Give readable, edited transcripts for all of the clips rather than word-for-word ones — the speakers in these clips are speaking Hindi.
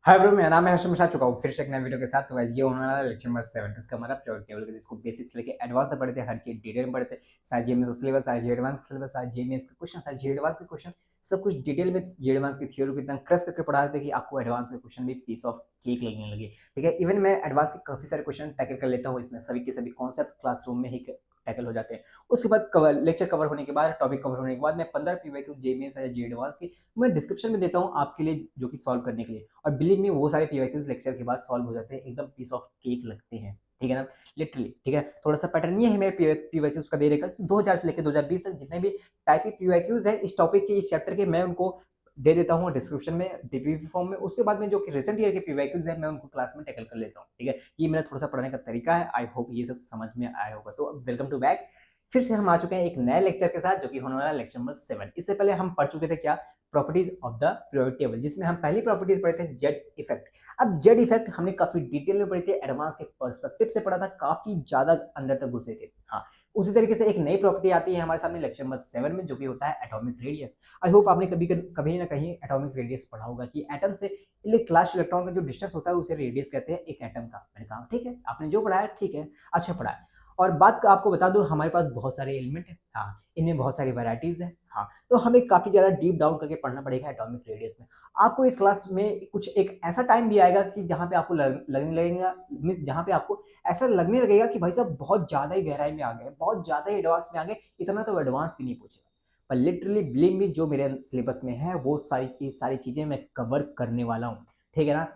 हाय ब्रो, मेरा नाम है हर्षम, आ चुका हूँ फिर से एक नए वीडियो के साथ। तो गाइस, ये होने वाला लेक्चर नंबर 7 इसका हमारा प्योर टेबल, जिसको बेसिक्स लेके एडवांस तक पढ़ते हैं, हर चीज डिटेल में पढ़ते हैं। सारे जीएमएस का सिलेबस, सारे एडवांस सिलेबस, सारे जीएमएस के क्वेश्चन, सारे जी एडवांस के क्वेश्चन, सब कुछ डिटेल में जी एडवांस की थ्योरी को इतना क्रश करके पढ़ा देते हैं कि आपको एडवांस के क्वेश्चन भी पीस ऑफ केक लगने लगे। ठीक है, इवन मैं एडवांस के काफी सारे क्वेश्चन टैकल कर लेता हूँ इसमें, सभी के सभी कॉन्सेप्ट क्लासरूम में ही टैकल हो जाते हैं। उसके बाद कवर लेक्चर कवर होने के बाद, टॉपिक कवर होने के बाद, मैं 15 पीवाईक्यू जेएमएस या जी एडवांस की मैं डिस्क्रिप्शन में देता हूँ आपके लिए, जो कि सॉल्व करने के लिए। और बिलीव मी, वो सारे पीवाईक्यूज लेक्चर के बाद सॉल्व हो जाते हैं, एकदम पीस ऑफ केक लगते हैं। ठीक है ना, लिटरली। ठीक है, थोड़ा सा पैटर्न ये है मेरे पीवाईक्यूज का देने का कि 2000 से लेकर 2020 तक जितने भी टाइप के पीवाईक्यूज है इस टॉपिक के, इस चैप्टर के, मैं उनको दे देता हूँ डिस्क्रिप्शन में डीपीपी फॉर्म में। उसके बाद में जो कि रिसेंट ईयर के पीवाईक्यूज है मैं उनको क्लास में टैकल कर लेता हूँ। ठीक है, ये मेरा थोड़ा सा पढ़ने का तरीका है। आई होप ये सब समझ में आया होगा। तो वेलकम टू बैक। फिर से हम आ चुके हैं एक नए लेक्चर के साथ, जो कि होने वाला लेक्चर नंबर 7। इससे पहले हम पढ़ चुके थे क्या, properties of the periodic table, जिसमें हम पहली प्रॉपर्टीज पढ़े थे जेड इफेक्ट। अब जेड इफेक्ट हमने काफी डिटेल में पढ़ी थी, एडवांस के पर्सपेक्टिव से पढ़ा था, काफी ज्यादा अंदर तक घुसे थे। हाँ, उसी तरीके से एक नई प्रॉपर्टी आती है हमारे सामने लेक्चर नंबर 7 में, जो कि होता है एटॉमिक रेडियस। आई होप आपने कभी ना कहीं एटॉमिक रेडियस पढ़ा होगा कि एटम से क्लास इलेक्ट्रॉन का जो डिस्टेंस होता है उसे रेडियस कहते हैं एक एटम का। मैंने कहा ठीक है, आपने जो पढ़ा है ठीक है, अच्छा पढ़ा है। और बात का आपको बता दूं, हमारे पास बहुत सारे एलिमेंट है। हाँ, इनमें बहुत सारी वैरायटीज है। हाँ, तो हमें काफी ज्यादा डीप डाउन करके पढ़ना पड़ेगा एटॉमिक रेडियस में। आपको इस क्लास में कुछ एक ऐसा टाइम भी आएगा कि जहां पे आपको लगने लगेगा, मीन्स जहां पे आपको ऐसा लगने लगेगा कि भाई साहब बहुत ज्यादा ही गहराई में आ गए, बहुत ज्यादा ही एडवांस में आ गए, इतना तो एडवांस भी नहीं पहुंचेगा। पर लिटरली बिलीव मी, जो मेरे सिलेबस में है वो सारी की सारी चीजें मैं कवर करने वाला हूँ। ठीक है ना,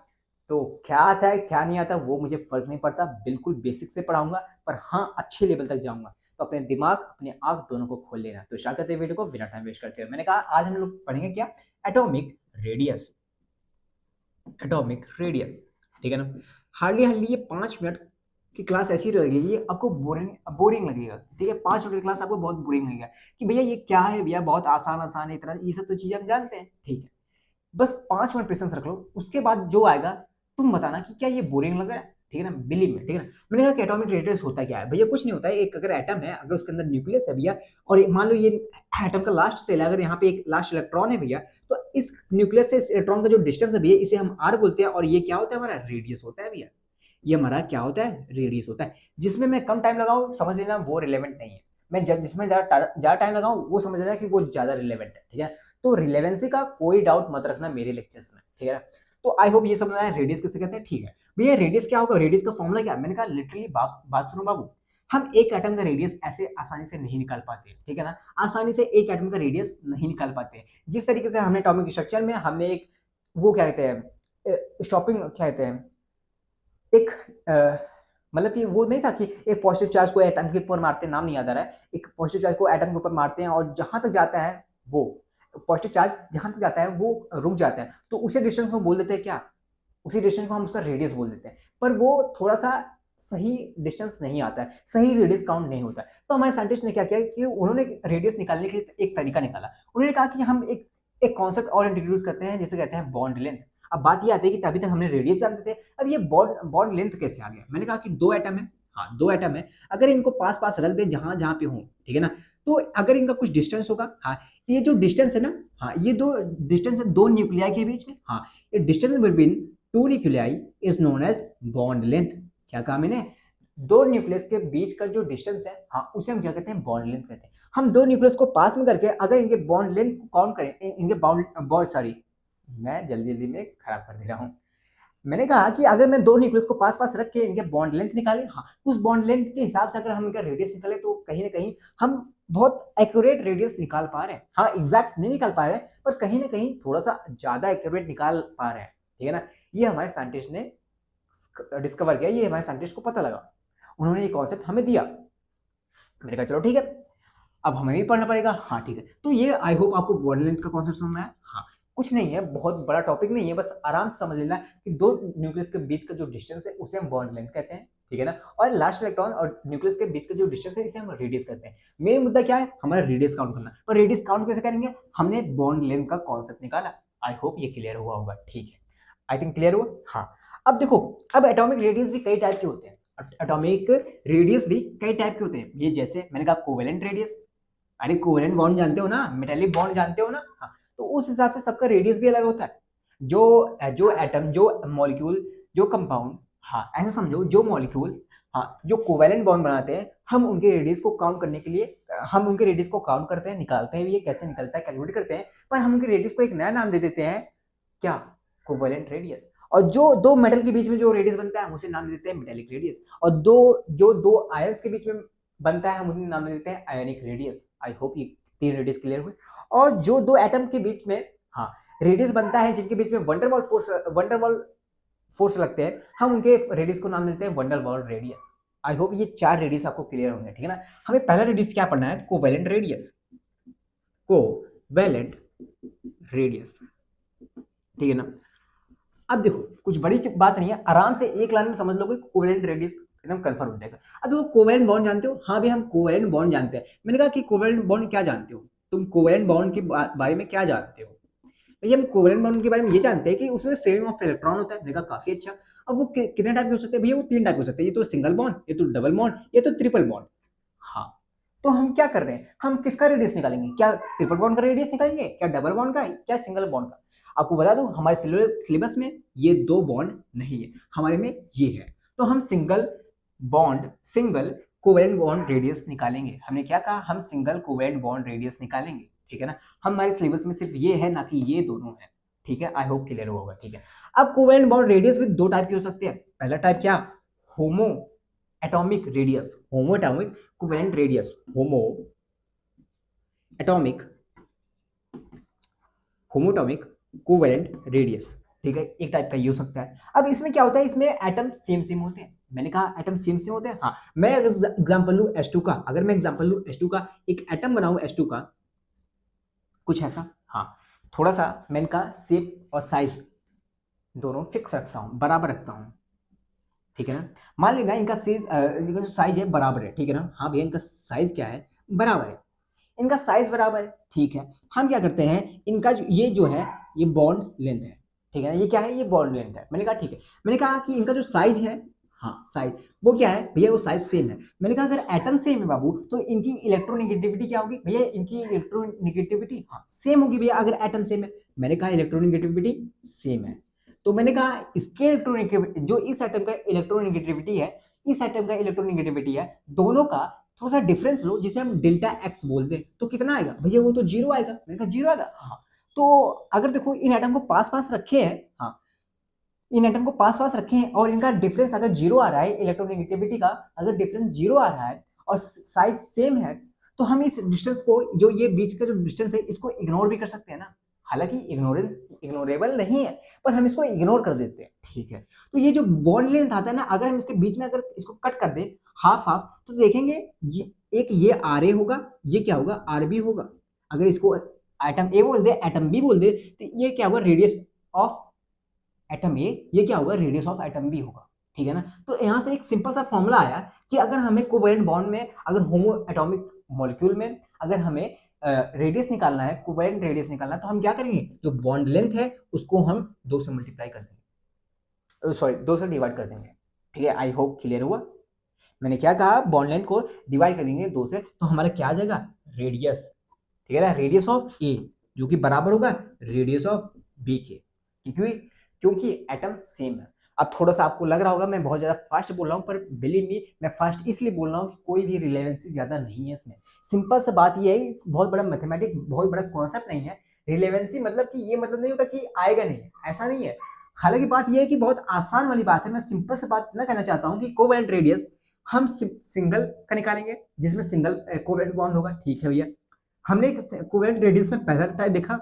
तो क्या आता है क्या नहीं आता वो मुझे फर्क नहीं पड़ता, बिल्कुल बेसिक से पढ़ाऊंगा, पर हाँ अच्छे लेवल तक जाऊंगा। तो अपने दिमाग अपने आंख दोनों को खोल लेना। तो स्टार्ट करते हैं वीडियो को बिना टाइम वेस्ट करते हुए। मैंने कहा आज हम लोग पढ़ेंगे क्या, एटॉमिक रेडियस। एटॉमिक रेडियस, ठीक है ना। हार्डली हार्डली ये 5 मिनट की क्लास ऐसी लगेगी, आपको बोरिंग बोरिंग लगेगा। ठीक है, 5 मिनट की क्लास आपको बहुत बोरिंग लगेगा कि भैया ये क्या है, भैया बहुत आसान आसान है, इतना ये सब तो चीजें हम जानते हैं। ठीक है, बस 5 मिनट पेशेंस रख लो, उसके बाद जो आएगा तुम बताना कि क्या ये बोरिंग लग रहा है। ठीक है ना, बिलीव में। ठीक है ना, मैंने कहा कि एटॉमिक रेडियस होता क्या है। भैया कुछ नहीं होता है, एक अगर एटम है, अगर उसके अंदर न्यूक्लियस है भैया, और मान लो ये एटम का लास्ट सेल है, अगर यहाँ पे एक लास्ट इलेक्ट्रॉन है भैया, तो इस न्यूक्लियस से इस इलेक्ट्रॉन का जो डिस्टेंस है भैया, इसे हम आर बोलते हैं, और ये क्या होता है, हमारा रेडियस होता है भैया। ये हमारा क्या होता है, रेडियस होता है। जिसमें मैं कम टाइम लगाऊं समझ लेना वो रिलेवेंट नहीं है, मैं जिसमें ज्यादा टाइम लगाऊं वो समझ लेना कि वो ज्यादा रिलेवेंट है। ठीक है, तो रिलेवेंसी का कोई डाउट मत रखना मेरे लेक्चर्स में। ठीक है, तो आई होप ये समझ आया रेडियस किसे कहते हैं। ठीक है भैया, रेडियस क्या होगा, रेडियस का फॉर्मूला क्या है। मैंने कहा लिटरली बात सुनो बाबू, हम एक एटम का रेडियस ऐसे आसानी से नहीं निकाल पाते। ठीक है ना, आसानी से एक एटम का रेडियस नहीं निकाल पाते। जिस तरीके से हमने एटॉमिक स्ट्रक्चर में हमने एक वो क्या कहते हैं, शॉपिंग क्या कहते हैं, एक मतलब कि वो नहीं था कि एक पॉजिटिव चार्ज को एटम के ऊपर मारते हैं, नाम नहीं याद आ रहा है, एक पॉजिटिव चार्ज को एटम के ऊपर मारते हैं और जहां तक जाता है वो पॉजिटिव चार्ज जहां तक जाता है वो रुक जाता है, तो उसी डिस्टेंस को बोल देते हैं क्या, उसी डिस्टेंस को हम उसका रेडियस बोल देते हैं। पर वो थोड़ा सा सही डिस्टेंस नहीं आता है, सही रेडियस काउंट नहीं होता है। तो हमारे साइंटिस्ट ने क्या किया कि उन्होंने रेडियस निकालने के लिए एक तरीका निकाला। उन्होंने कहा कि हम एक कॉन्सेप्ट और इंट्रोड्यूस करते हैं जिसे कहते हैं बॉन्ड लेंथ। अब बात ये आती है कि तभी तक हमने रेडियस जानते थे, अब ये बॉन्ड लेंथ कैसे आ गया। मैंने कहा कि दो एटम है, हाँ दो एटम है, अगर इनको पास पास रख दे जहां जहां पे हो, ठीक है ना, तो अगर इनका कुछ डिस्टेंस होगा, हाँ ये जो डिस्टेंस है ना, हाँ ये दो डिस्टेंस है दो न्यूक्लियाई के बीच में, हाँ ये distance between two nuclei is known as bond length. क्या कहा मैंने, दो न्यूक्लियस के बीच का जो डिस्टेंस है, हाँ उसे हम क्या कहते हैं, बॉन्ड लेंथ कहते हैं। हम दो न्यूक्लियस को पास में करके अगर इनके बॉन्ड लेंथ को काउंट करें, इनके बॉन्ड सॉरी, मैं जल्दी जल्दी में खराब कर दे रहा हूँ। मैंने कहा कि अगर मैं दो न्यूक्लियस को पास पास रख के इनके बॉन्ड लेंथ निकाले, हाँ उस बॉन्ड लेंथ के हिसाब से अगर हम इनका रेडियस निकाले, तो कहीं ना कहीं हम बहुत एक्यूरेट रेडियस निकाल पा रहे हैं। हाँ एग्जैक्ट नहीं निकाल पा रहे हैं, पर कहीं ना कहीं थोड़ा सा ज्यादा एक्यूरेट निकाल पा रहे हैं। ठीक है ना, ये हमारे साइंटिस्ट ने डिस्कवर किया, ये हमारे साइंटिस्ट को पता लगा, उन्होंने ये कॉन्सेप्ट हमें दिया। मैंने कहा चलो ठीक है, अब हमें भी पढ़ना पड़ेगा। हाँ ठीक है, तो ये आई होप आपको बॉन्ड लेंथ का कॉन्सेप्ट समझ में आया। हाँ, कुछ नहीं है, बहुत बड़ा टॉपिक नहीं है, बस आराम से समझ लेना कि दो न्यूक्लियस के बीच का जो डिस्टेंस है उसे हम बॉन्ड लेंथ कहते हैं। ठीक है ना, और लास्ट इलेक्ट्रॉन और न्यूक्लियस के बीच का जो डिस्टेंस है इसे हम रेडियस कहते हैं। मेन मुद्दा क्या है, हमारा रेडियस काउंट करना। और रेडियस काउंट कैसे करेंगे, हमने बॉन्ड लेंथ का कॉन्सेप्ट निकाला। आई होप ये क्लियर हुआ होगा। ठीक है, आई थिंक क्लियर हुआ। हाँ, अब देखो, अब एटॉमिक रेडियस भी कई टाइप के होते हैं। एटॉमिक रेडियस भी कई टाइप के होते हैं। ये जैसे मैंने कहा कोवेलेंट रेडियस, अरे कोवेलेंट बॉन्ड जानते हो ना, मेटेलिक बॉन्ड जानते हो ना, हाँ तो उस हिसाब से सबका रेडियस भी अलग होता है। जो जो एटम, जो मॉलिक्यूल, जो कंपाउंड, हाँ ऐसे समझो, जो मॉलिक्यूल, हाँ जो कोवैलेंट बॉन्ड बनाते हैं, हम उनके रेडियस को काउंट करने के लिए हम उनके रेडियस को काउंट करते हैं, निकालते हैं भी, ये कैसे निकलता है कैलकुलेट करते हैं, पर हम उनके रेडियस को एक नया नाम दे देते हैं, क्या, कोवैलेंट रेडियस। और जो दो मेटल के बीच में जो रेडियस बनता है हम उसे नाम देते हैं मेटेलिक रेडियस, और जो दो आयंस के बीच में बनता है हम उन्हें नाम देते हैं आयोनिक रेडियस। आई होप ये 3 रेडियस क्लियर हुए। और जो दो एटम के बीच में, हाँ, रेडियस बनता है जिनके बीच में वंडरवॉल फोर्स लगते हैं, हम उनके रेडियस को नाम देते हैं वंडरवॉल रेडियस। आई होप ये 4 रेडियस आपको क्लियर होंगे, ठीक है ना। हमें पहला रेडियस क्या पढ़ना है, कोवैलेंट रेडियस, कोवैलेंट रेडियस, ठीक है ना। अब देखो कुछ बड़ी बात नहीं है, आराम से एक लाइन में समझ लोगे, कोवैलेंट रेडियस एकदम कंफर्म हो जाएगा। अब देखो कोवैलेंट बॉन्ड जानते हो, हाँ भाई हम कोवैलेंट बॉन्ड जानते हैं। मैंने कहा कि कोवैलेंट बॉन्ड क्या जानते हो, तुम कोवैलेंट बॉन्ड के बारे में क्या जानते हो। भैया हम कोवैलेंट बॉन्ड के बारे में ये जानते हैं कि उसमें शेयरिंग ऑफ इलेक्ट्रॉन होता है। मैंने कहा काफी अच्छा। अब वो कितने टाइप के हो सकते हैं भैया, वो 3 टाइप के हो सकते हैं, ये तो सिंगल बॉन्ड, ये तो डबल बॉन्ड, ये तो ट्रिपल बॉन्ड। हाँ, तो हम क्या कर रहे हैं, हम किसका रेडियस निकालेंगे, क्या ट्रिपल बॉन्ड का रेडियस निकालेंगे, क्या डबल बॉन्ड का, क्या सिंगल बॉन्ड का। आपको बता दूं हमारे सिलेबस में ये 2 बॉन्ड नहीं है, हमारे में ये है। तो हम सिंगल कोवैलेंट बॉन्ड रेडियस निकालेंगे। हमने क्या कहा, हम सिंगल कोवैलेंट बॉन्ड रेडियस निकालेंगे, ठीक है ना। हमारे सिलेबस में सिर्फ ये है, ना कि ये दोनों है, ठीक है। आई होप क्लियर होगा, ठीक है। अब कोवैलेंट बॉन्ड रेडियस भी 2 टाइप के हो सकते हैं। पहला टाइप क्या, homo atomic radius, homo atomic covalent radius, homo atomic homoatomic covalent radius, ठीक है, एक टाइप का ये हो सकता है। अब इसमें क्या होता है, इसमें एटम सेम सेम होते हैं। मैंने कहा एटम सेम सेम होते हैं, हाँ। मैं एग्जांपल लूं H2 का, अगर मैं एग्जांपल लूं H2 का, एक एटम बनाऊं H2 का कुछ ऐसा, हाँ, थोड़ा सा मैं इनका शेप और साइज दोनों फिक्स रखता हूं, बराबर रखता हूं, ठीक है ना। मान लेना इनका इनका जो साइज है बराबर है, ठीक है ना। हाँ भैया इनका साइज क्या है, बराबर है, इनका साइज बराबर है, ठीक है। हम क्या करते हैं, इनका ये जो है ये बॉन्ड लेंथ है, ठीक है ना, ये क्या है, ये बॉन्ड लेंथ है। मैंने कहा ठीक है, मैंने कहा कि इनका जो साइज है, हाँ साइज, वो क्या है भैया, वो साइज सेम है। मैंने कहा अगर एटम सेम है बाबू, तो इनकी इलेक्ट्रोनेगेटिविटी क्या होगी भैया, इनकी इलेक्ट्रोनेगेटिविटी हाँ सेम होगी भैया, अगर एटम सेम है। मैंने कहा इलेक्ट्रोनेगेटिविटी सेम है, तो मैंने कहा इसके इलेक्ट्रोनेगेटिविटी, जो इस एटम का इलेक्ट्रोनेगेटिविटी है, इस एटम का इलेक्ट्रोनेगेटिविटी है, दोनों का थोड़ा सा डिफरेंस लो, जिसे हम डेल्टा एक्स बोलते हैं, तो कितना आएगा भैया, वो तो 0 आएगा। मैंने कहा 0 आएगा, हाँ। तो अगर देखो इन एटम को पास पास रखे हैं, हाँ, इन एटम को पास पास रखे हैं और इनका डिफरेंस अगर 0 आ रहा है, इलेक्ट्रोनेगेटिविटी का अगर डिफरेंस 0 आ रहा है और साइज सेम है, तो हम इस डिस्टेंस को, जो ये बीच का जो डिस्टेंस है, इसको इग्नोर भी कर सकते हैं ना। हालांकि इग्नोरेबल नहीं है, पर हम इसको इग्नोर कर देते हैं, ठीक है। तो ये जो बॉन्ड लेंथ आता है ना, अगर हम इसके बीच में अगर इसको कट कर दें हाफ हाफ, तो देखेंगे एक ये आर ए होगा, ये क्या होगा, आर बी होगा। अगर इसको एटम ए बोल दे, एटम बी बोल दे, तो ये क्या होगा, रेडियस ऑफ एटम ए, ये क्या होगा, रेडियस ऑफ एटम बी होगा, ठीक है ना। तो यहां से एक सिंपल सा फॉर्मूला आया कि अगर हमें कोवैलेंट बॉन्ड में, अगर होमो एटॉमिक मॉलिक्यूल में अगर हमें रेडियस निकालना है, कोवैलेंट रेडियस निकालना है, तो हम क्या करेंगे, जो बॉन्ड लेंथ है उसको हम 2 से मल्टीप्लाई कर देंगे, सॉरी 2 से डिवाइड कर देंगे, ठीक है। आई होप क्लियर हुआ। मैंने क्या कहा, बॉन्ड लेंथ को डिवाइड कर देंगे 2 से, तो हमारा क्या आ जाएगा, रेडियस, ठीक है ना, रेडियस ऑफ ए, जो कि बराबर होगा रेडियस ऑफ बी के, क्योंकि क्योंकि एटम सेम है। अब थोड़ा सा आपको लग रहा होगा मैं बहुत ज्यादा फास्ट बोल रहा हूं, पर बिलीव मी मैं फास्ट इसलिए बोल रहा हूं कि कोई भी रिलेवेंसी ज्यादा नहीं है इसमें। सिंपल सा बात ये है, बहुत बड़ा मैथमेटिक, बहुत बड़ा कॉन्सेप्ट नहीं है। रिलेवेंसी मतलब कि ये मतलब नहीं होता कि आएगा नहीं, ऐसा नहीं है। हालांकि बात यह है कि बहुत आसान वाली बात है, मैं सिंपल से बात ना कहना चाहता हूं कि कोवैलेंट रेडियस हम सिंगल का निकालेंगे, जिसमें सिंगल कोवैलेंट बॉन्ड होगा, ठीक है भैया। हमने एक कोवैलेंट रेडियस में पहला टाइप देखा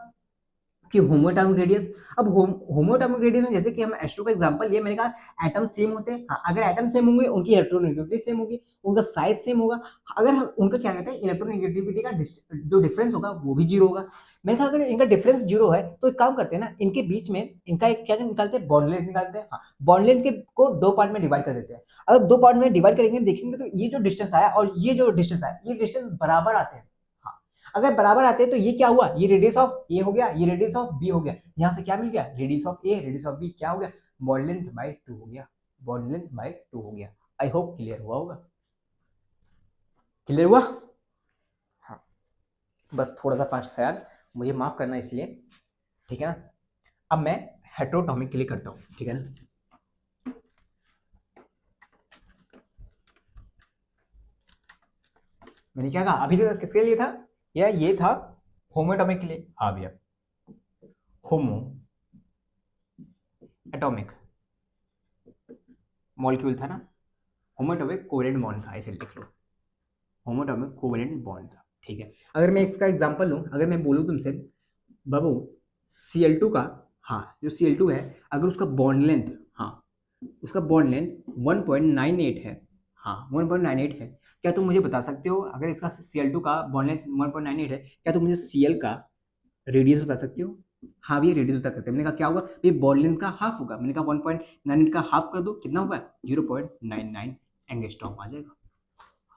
कि होमोएटॉमिक रेडियस। अब होमोएटॉमिक रेडियस में जैसे कि हम H2 का एग्जांपल लिए, मैंने कहा एटम सेम होते हैं, हाँ, अगर एटम सेम होंगे उनकी इलेक्ट्रोनेगेटिविटी सेम होगी, उनका साइज सेम होगा। अगर हम उनका क्या कहते हैं, इलेक्ट्रोनेगेटिविटी का जो डिफरेंस होगा वो भी 0 होगा। मैंने कहा अगर इनका डिफरेंस 0 है, तो एक काम करते हैं ना, इनके बीच में इनका एक क्या निकालते हैं, बॉन्ड लेंथ निकालते हैं, हाँ। बॉन्ड लेंथ के को 2 पार्ट में डिवाइड कर देते हैं। अगर 2 पार्ट में डिवाइड करेंगे, देखेंगे तो ये जो डिस्टेंस आया और ये जो डिस्टेंस आया, ये डिस्टेंस बराबर आते हैं, हाँ। अगर बराबर आते हैं तो ये क्या हुआ, ये रेडियस ऑफ ए हो गया, ये रेडियस ऑफ बी हो गया। यहां से क्या मिल गया, radius of A radius of B क्या हो गया, बॉन्ड लेंथ बाय 2 हो गया, बॉन्ड लेंथ बाय 2 हो गया। आई होप क्लियर हुआ होगा, क्लियर हुआ, हाँ। बस थोड़ा सा फास्ट था यार, मुझे माफ करना इसलिए, ठीक है ना। अब मैं हेट्रोटॉमिक के लिए करता हूँ, ठीक है ना। मैंने क्या कहा अभी तो, किसके लिए था या ये था होमोटॉमिक के लिए। हाँ भैया, होमो एटॉमिक मॉलिक्यूल था ना, होमोटॉमिक कोवेलेंट बॉन्ड था, इसे लिख लो, होमोटॉमिक कोवेलेंट बॉन्ड था, ठीक है। अगर मैं इसका एग्जांपल लूं, अगर मैं बोलूं तुमसे बाबू Cl2 का, हाँ जो Cl2 है, अगर उसका बॉन्ड लेंथ, हाँ उसका बॉन्ड लेंथ 1.98 है, हाँ 1.98 है, क्या तुम मुझे बता सकते हो, अगर इसका Cl2 का बॉन्ड लेंथ 1.98 है, क्या तुम मुझे Cl का रेडियस बता सकते हो। हाँ भैया रेडियस बता सकते हैं। मैंने कहा क्या होगा भाई, बॉन्ड लेंथ का हाफ होगा, मैंने कहा 1.98 का हाफ कर दो, कितना होगा 0.99 एंगस्ट्रॉम आ जाएगा।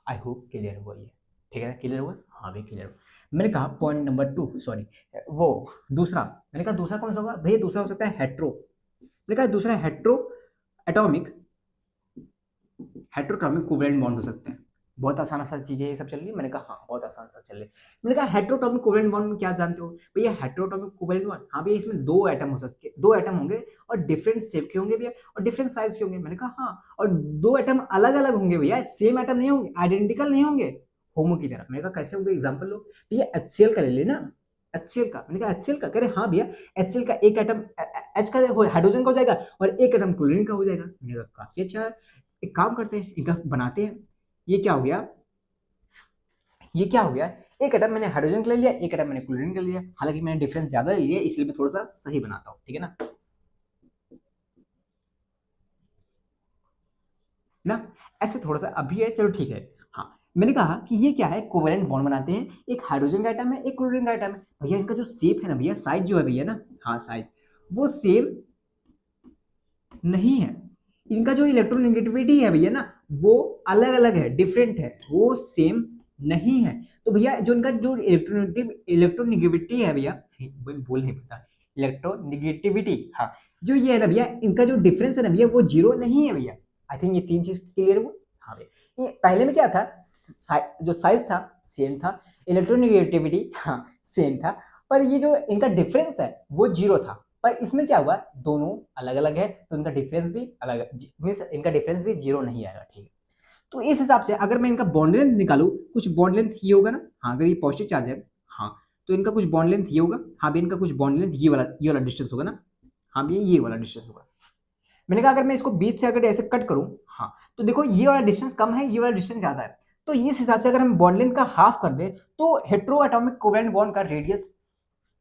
आई होप क्लियर हुआ ये, ठीक है, क्लियर हुआ, हाँ भाई क्लियर हुआ। मैंने कहा पॉइंट नंबर 2, सॉरी वो दूसरा, मैंने कहा दूसरा कौन सा होगा भैया, दूसरा हो सकता है हेट्रो, मैंने कहा दूसरा हेट्रो एटॉमिक, हेट्रोटॉमिक कोवेलेंट बॉन्ड हो सकता है। बहुत आसान आसान चीजें ये सब चल रही है, मैंने कहा हाँ बहुत आसान आसान चल रही है। मैंने कहा हेट्रोटॉमिक कोवेलेंट बॉन्ड क्या जानते हो भैया, हेट्रोटॉमिक कोवेलेंट बॉन्ड, हाँ भैया इसमें दो एटम हो सकते, दो एटम होंगे और डिफरेंट शेप के होंगे भैया और डिफरेंट साइज के होंगे। मैंने कहा हाँ, और दो एटम अलग अलग होंगे भैया, सेम एटम नहीं होंगे, आइडेंटिकल नहीं होंगे होमो की तरह। मैंने कहा कैसे होंगे, एग्जाम्पल लो भैया, HCl का ले लेना, HCl का, मैंने कहा HCl का, कह रहे हाँ भैया HCl का एक एटम H का हाइड्रोजन का हो जाएगा और एक एटम क्लोरीन का हो जाएगा। मैंने कहा काफी अच्छा, एक काम करते हैं इनका बनाते हैं। ये क्या हो गया, ये क्या हो गया, एक एटम मैंने हाइड्रोजन का ले लिया, एक एटम मैंने क्लोरीन का लिया, हालांकि मैंने डिफरेंस ज्यादा ले लिया इसलिए मैं थोड़ा सा सही बनाता हूं, ठीक है ना ऐसे थोड़ा सा अभी है, चलो ठीक है। हाँ मैंने कहा कि ये क्या है, कोवेलेंट बॉन्ड बनाते हैं, एक हाइड्रोजन का एटम है एक क्लोरीन का एटम है। भैया इनका जो शेप है ना भैया, साइज जो है भैया ना, हाँ साइज वो सेम नहीं है, इनका जो इलेक्ट्रोनेगेटिविटी है भैया ना, वो अलग अलग है, डिफरेंट है, वो सेम नहीं है। तो भैया जो इनका जो इलेक्ट्रोनेगेटिविटी है भैया, बोल नहीं पता, इलेक्ट्रोनेगेटिविटी, हाँ जो ये है ना भैया, इनका जो डिफरेंस है ना भैया, वो जीरो नहीं है भैया। आई थिंक ये तीन चीज क्लियर हुआ। हाँ भैया, ये पहले में क्या था, जो साइज था सेम था, इलेक्ट्रोनेगेटिविटी हाँ सेम था, पर ये जो इनका डिफरेंस है वो जीरो था। पर इसमें क्या हुआ, दोनों अलग अलग है तो इनका डिफरेंस भी अलग, मींस इनका डिफरेंस भी जीरो नहीं आएगा, ठीक है। तो इस हिसाब से अगर मैं इनका बॉन्ड लेंथ निकालू, कुछ बॉन्ड लेंथ ये होगा ना, हाँ अगर ये पॉजिटिव चार्ज है, हाँ तो इनका कुछ बॉन्ड लेंथ ये होगा, हाँ भी इनका कुछ बॉन्ड लेंथ ये वाला डिस्टेंस होगा ना, हाँ भी ये वाला डिस्टेंस होगा। मैंने कहा अगर मैं इसको बीच से अगर ऐसे कट करूं, हाँ तो देखो ये वाला डिस्टेंस कम है, ये वाला डिस्टेंस ज्यादा है, तो इस हिसाब से अगर हम बॉन्ड लेंथ का हाफ कर दें तो हेट्रो एटॉमिक कोवेलेंट बॉन्ड का रेडियस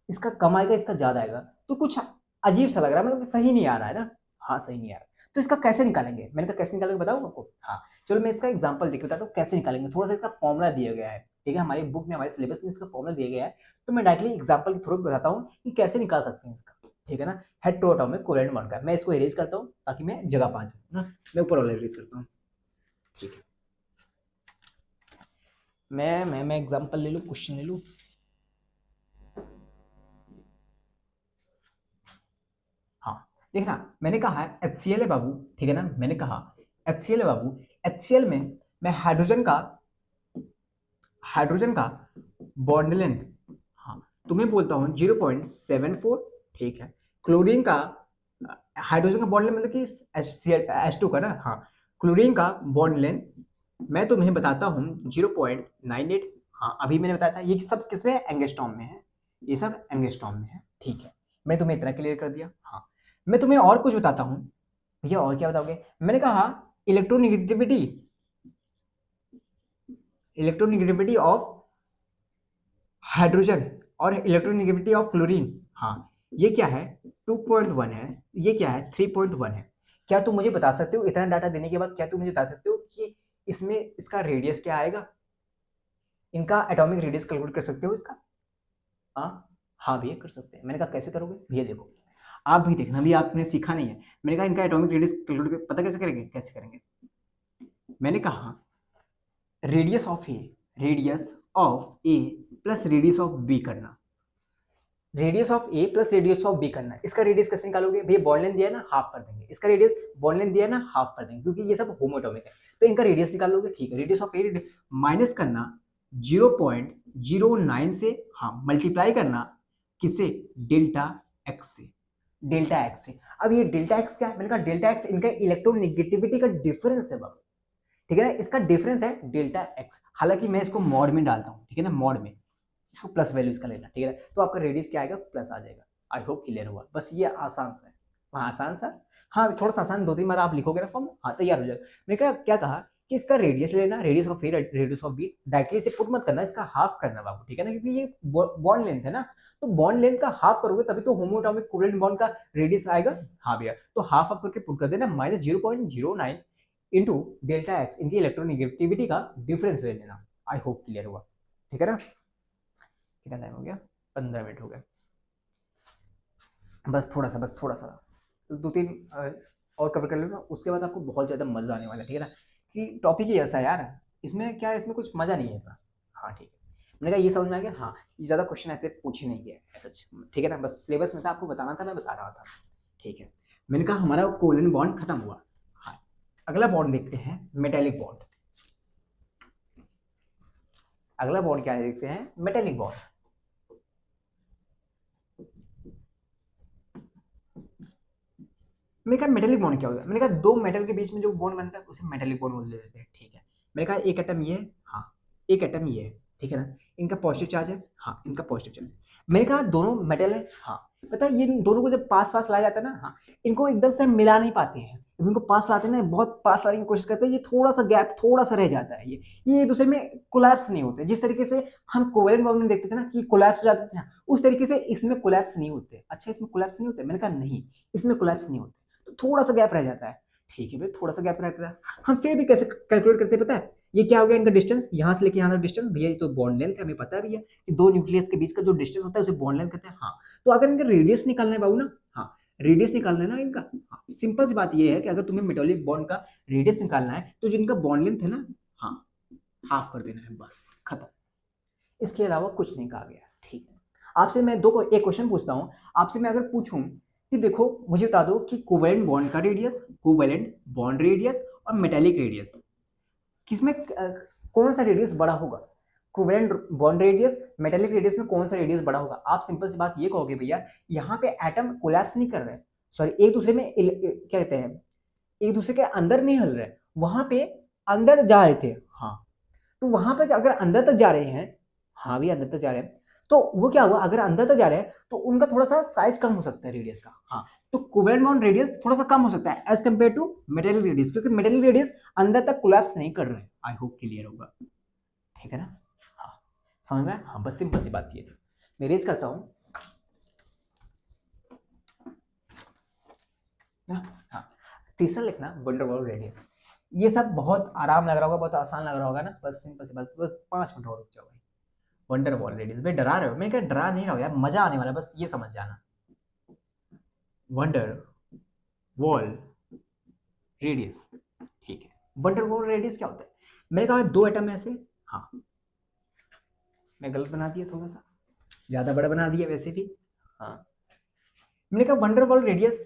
इसका कम आएगा, इसका ज्यादा आएगा, तो कुछ अजीब सा लग रहा है, मतलब सही नहीं आ रहा है ना, हाँ सही नहीं आ रहा। तो इसका कैसे निकालेंगे, मैंने कहा कैसे निकालेंगे बताऊँ आपको, हाँ चलो मैं इसका एग्जांपल देख बताता हूँ कैसे निकालेंगे। थोड़ा सा इसका फॉर्मूला दिया गया है, ठीक है, हमारी बुक में हमारे सिलेबस में इसका फॉर्मूला दिया गया है, तो मैं डायरेक्टली एग्जांपल के थ्रू बताता हूँ कि कैसे निकाल सकते हैं इसका, ठीक है ना। हेट्रोएटॉमिक कोवेलेंट बॉन्ड का मैं इसको इरेज करता हूँ ताकि मैं जगह पा जाऊँ ना, मैं ऊपर वाला इरेज करता हूँ, ठीक है। मैं एग्जांपल ले लूँ, क्वेश्चन ले लूँ, हाँ देखना मैंने कहा HCl है बाबू, ठीक है ना, मैंने कहा HCl है बाबू, HCl में मैं हाइड्रोजन का बॉन्ड लेंथ, हाँ तुम्हें बोलता हूं 0.74, ठीक है। क्लोरीन का हाइड्रोजन का बॉन्ड लेंथ मतलब कि H2 का ना, हाँ क्लोरीन का बॉन्ड लेंथ मैं तुम्हें बताता हूं 0.98, हाँ अभी मैंने बताया था, ये सब किसमें एंगस्ट्रॉम में है, ये सब एंगस्ट्रॉम में है, ठीक है। मैं तुम्हें इतना क्लियर कर दिया। हाँ मैं तुम्हें और कुछ बताता हूं, भैया और क्या बताओगे, मैंने कहा इलेक्ट्रोनिगेटिविटी, इलेक्ट्रोनिगेटिविटी ऑफ हाइड्रोजन और इलेक्ट्रोनिगेटिविटी ऑफ क्लोरीन, हाँ ये क्या है 2.1 है, ये क्या है 3.1 है। क्या तुम मुझे बता सकते हो इतना डाटा देने के बाद, क्या तुम मुझे बता सकते हो कि इसमें इसका रेडियस क्या आएगा, इनका एटॉमिक रेडियस कैलकुलेट कर सकते हो इसका, हाँ हाँ भैया कर सकते हैं। मैंने कहा कैसे करोगे भैया, देखो आप भी देखना, भी आपने सीखा नहीं है। मैंने कहा इनका एटॉमिक रेडियस कैलकुलेट पता कैसे करेंगे, कैसे करेंगे, मैंने कहा radius of A, radius of A plus radius of B करना, radius of A plus radius of B करना। इसका रेडियस कैसे निकालोगे भैया, बॉन्ड लेंथ दिया है ना हाफ कर देंगे, इसका रेडियस बॉन्ड लेंथ दिया है ना हाफ कर देंगे, क्योंकि ये सब होमोटॉमिक है, तो इनका रेडियस निकालोगे, ठीक है। रेडियस ऑफ ए माइनस करना 0.09 से, हाँ मल्टीप्लाई करना किससे, डेल्टा एक्स से, डेल्टा एक्स से। अब ये डेल्टा एक्स क्या है, मैंने कहा डेल्टा एक्स इनका इलेक्ट्रोनेगेटिविटी का डिफरेंस है बाबू, ठीक है ना, इसका डिफरेंस है डेल्टा एक्स। हालांकि मैं इसको मॉड में डालता हूँ, ठीक है ना, मॉड में इसको प्लस वैल्यू इसका लेना, ठीक है ना, तो आपका रेडियस क्या आएगा, प्लस आ जाएगा। आई होप क्लियर हुआ, बस ये आसान सा है। हाँ आसान सा, हाँ थोड़ा सा आसान, 2-3 बार आप लिखोगे ना फॉर्म, हाँ तैयार हो जाएगा। मैंने कहा क्या कहा कि इसका रेडियस लेना, radius of A radius of B, directly से पुट मत करना, इसका हाफ करना बाबू, ठीक है ना, क्योंकि ये बॉन्ड लेंथ है ना, तो बॉन्ड लेंथ का हाफ करोगे तभी तो होमोटॉमिक कोवेलेंट बॉन्ड का रेडियस आएगा। हाँ भैया, तो हाफ ऑफ करके पुट कर देना, -0.09 इंटू डेल्टा एक्स, इनकी इलेक्ट्रोनेगेटिविटी का डिफरेंस ले लेना। आई होप क्लियर हुआ, ठीक है ना। कितना टाइम हो गया, 15 मिनट हो गए, बस थोड़ा सा 2-3 और कवर कर लेना, उसके बाद आपको बहुत ज़्यादा मजा आने वाला है, ठीक है ना, कि टॉपिक ही ऐसा है यार, इसमें क्या है, इसमें कुछ मजा नहीं है इतना। हाँ ठीक है, मैंने कहा ये समझ में आ गया, हाँ ये ज़्यादा क्वेश्चन ऐसे पूछे नहीं गए ऐसा, ठीक है ना, बस सिलेबस में था, आपको बताना था, मैं बता रहा था, ठीक है। मैंने कहा हमारा कोवेलेंट बॉन्ड खत्म हुआ। हाँ, अगला बॉन्ड देखते हैं, मेटेलिक बॉन्ड। अगला बॉन्ड क्या है देखते हैं, मेटेलिक बॉन्ड। मैंने कहा मेटेलिक बॉन्ड क्या होता है, मैंने कहा दो मेटल के बीच में जो बॉन्ड बनता है उसे मेटेलिक बॉन्ड बोल देते हैं, ठीक है। मैंने कहा एक एटम ये है, हाँ एक एटम ये है, ठीक है ना, इनका पॉजिटिव चार्ज है, हाँ इनका पॉजिटिव चार्ज है। मैंने कहा दोनों मेटल है, हाँ पता है ये दोनों को जब पास पास लाया जाता है ना, हाँ इनको एकदम से मिला नहीं पाते हैं, जब इनको पास लाते हैं ना, बहुत पास लाने की कोशिश करते हैं, ये थोड़ा सा गैप थोड़ा सा रह जाता है, ये एक दूसरे में कोलैप्स नहीं होते, जिस तरीके से हम कोवेलेंट बॉन्ड में देखते थे ना कि कोलैप्स हो जाते थे ना, उस तरीके से इसमें कोलैप्स नहीं होते। अच्छा इसमें कोलैप्स नहीं होते, मैंने कहा नहीं इसमें कोलैप्स नहीं होते, तो थोड़ा सा गैप रह जाता है, ठीक है भाई थोड़ा सा गैप रहता है। हम फिर भी कैसे कैलकुलेट करते हैं पता है, ये क्या हो गया इनका डिस्टेंस, यहाँ से लेके यहाँ तक डिस्टेंस, भैया ये तो बॉन्ड लेंथ है, हमें पता भी है कि दो न्यूक्लियस के बीच का जो डिस्टेंस होता है उसे बॉन्ड लेंथ कहते हैं। हाँ तो अगर इनका रेडियस निकालना है बाबू ना, हाँ रेडियस निकालना है ना इनका, हाँ, सिंपल सी बात ये है कि अगर तुम्हें मेटालिक बॉन्ड का रेडियस निकालना है तो जिनका बॉन्ड लेंथ है ना, हाँ हाफ कर देना है, बस खत्म, इसके अलावा कुछ नहीं कहा गया, ठीक है। आपसे मैं एक क्वेश्चन पूछता हूँ आपसे, मैं अगर पूछूं कि देखो मुझे बता दो कि कोवेलेंट बॉन्ड का रेडियस, कोवेलेंट बॉन्ड रेडियस और मेटालिक रेडियस, किसमें कौन सा रेडियस बड़ा होगा, covalent bond radius metallic radius में कौन सा रेडियस बड़ा होगा। आप सिंपल सी बात ये कहोगे भैया यहाँ पे एटम कोलैप्स नहीं कर रहे, सॉरी एक दूसरे में क्या कहते हैं, एक दूसरे के अंदर नहीं हल रहे, वहां पे अंदर जा रहे थे, हाँ तो वहां पे अगर अंदर तक जा रहे हैं, हाँ भी अंदर तक जा रहे हैं, तो वो क्या हुआ, अगर अंदर तक जा रहे हैं तो उनका थोड़ा सा साइज कम हो सकता है रेडियस का, हाँ तो कोवेलेंट बॉन्ड रेडियस थोड़ा सा कम हो सकता है as compared to metallic radius, क्योंकि मेटालिक रेडियस अंदर तक कोलैप्स नहीं कर रहे हैं। आई होप क्लियर होगा, ठीक है ना, हाँ समझ में, हाँ बस सिंपल सी बात ये थी। मैं रेज करता हूँ ना, हाँ तीसरा लिखना वंडर वॉल रेडियस, ये सब बहुत आराम लग रहा होगा, बहुत आसान लग रहा होगा ना, बस सिंपल सी बात, बस 5 मिनट और रुक जाओ भाई। वंडर वॉल रेडियस, भाई डरा रहे हो, मैं क्या डरा नहीं रहा हूँ यार, मजा आने वाला है, बस ये समझ जाना। वंडर वॉल रेडियस, ठीक है, वंडर वॉल रेडियस क्या होता है, मैंने कहा दो एटम ऐसे, हाँ मैं गलत बना दिया, थोड़ा सा ज्यादा बड़ा बना दिया वैसे भी, हाँ मैंने कहा वंडर वॉल रेडियस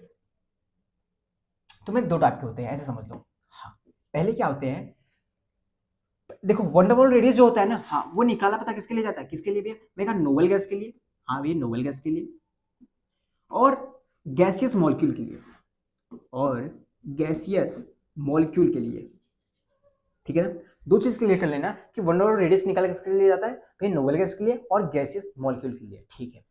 तुम्हें दो टाइप के होते हैं ऐसे समझ लो। हाँ पहले क्या होते हैं, देखो वंडरवॉल रेडियस जो होता है ना, हाँ वो निकाला पता किसके लिए जाता है, किसके लिए भी, मैं कहा नोबल गैस के लिए, हाँ भैया नोबल गैस के लिए, और गैसियस मॉलिक्यूल के लिए, और गैसियस मॉलिक्यूल के लिए, ठीक है ना, दो चीज के लिए कर लेना कि वंडरवॉल रेडियस निकाला किसके लिए जाता है, भाई नोबल गैस के लिए और गैसियस मॉलिक्यूल के लिए, ठीक है।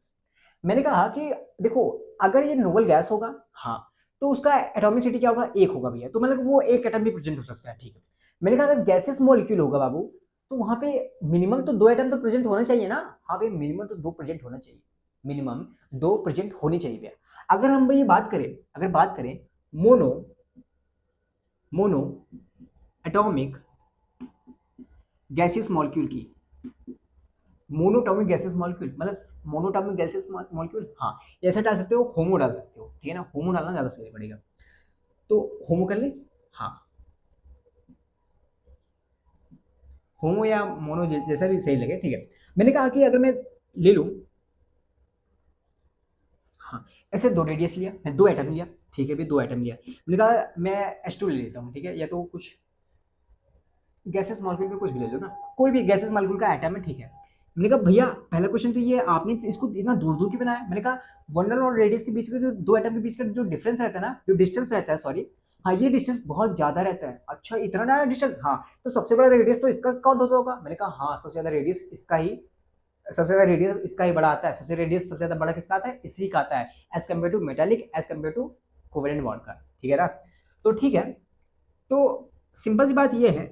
मैंने कहा कि देखो अगर ये नोबल गैस होगा, हाँ तो उसका एटॉमिसिटी क्या होगा, एक होगा भैया, तो मतलब वो एक एटम भी प्रेजेंट हो सकता है, ठीक है। मैंने कहा अगर गैसेस मॉलिक्यूल होगा बाबू, तो वहां पे मिनिमम तो दो एटम तो प्रेजेंट होना चाहिए ना, हाँ भाई मिनिमम तो दो प्रेजेंट होना चाहिए, मिनिमम दो प्रेजेंट होनी चाहिए भैया। अगर हम भाई बात करें, अगर बात करें mono mono atomic gaseous molecule की, मोनोटॉमिक गैसेस मॉलिक्यूल मतलब मोनोटॉमिक गैसेस मॉलिक्यूल, हाँ ऐसा डाल सकते हो, होमो डाल सकते हो, ठीक है ना, होमो डालना ज्यादा सही पड़ेगा, तो होमो कर ले, हाँ होमो या मोनो जैसा भी सही लगे, ठीक है। मैंने कहा कि अगर मैं ले लूं, हाँ ऐसे दो रेडियस लिया, मैं दो एटम लिया, ठीक है भाई दो एटम लिया, मैंने कहा मैं H2 ले लेता हूँ, ठीक है, या तो कुछ गैसेस मॉलिक्यूल में कुछ भी ले लो ना, कोई भी गैसेस मॉलिक्यूल का एटम है, ठीक है, मैंने कहा भैया पहला क्वेश्चन तो ये आपने इसको इतना दूर दूर क्यों बनाया। मैंने कहा वंडर और रेडियस के बीच के जो दो एटम के बीच का जो डिफरेंस रहता है ना, जो डिस्टेंस रहता है, सॉरी, हाँ ये डिस्टेंस बहुत ज्यादा रहता है। अच्छा इतना ना डिस्टेंस, हाँ तो सबसे बड़ा रेडियस तो इसका काउंट होता होगा। मैंने कहा हाँ सबसे ज्यादा रेडियस इसका ही, सबसे ज्यादा रेडियस इसका ही बड़ा आता है। सबसे ज्यादा बड़ा किसका आता है, इसी का आता है, as compared to metallic, as compared to covalent bond का। ठीक है ना, तो ठीक है, तो सिंपल सी बात ये है,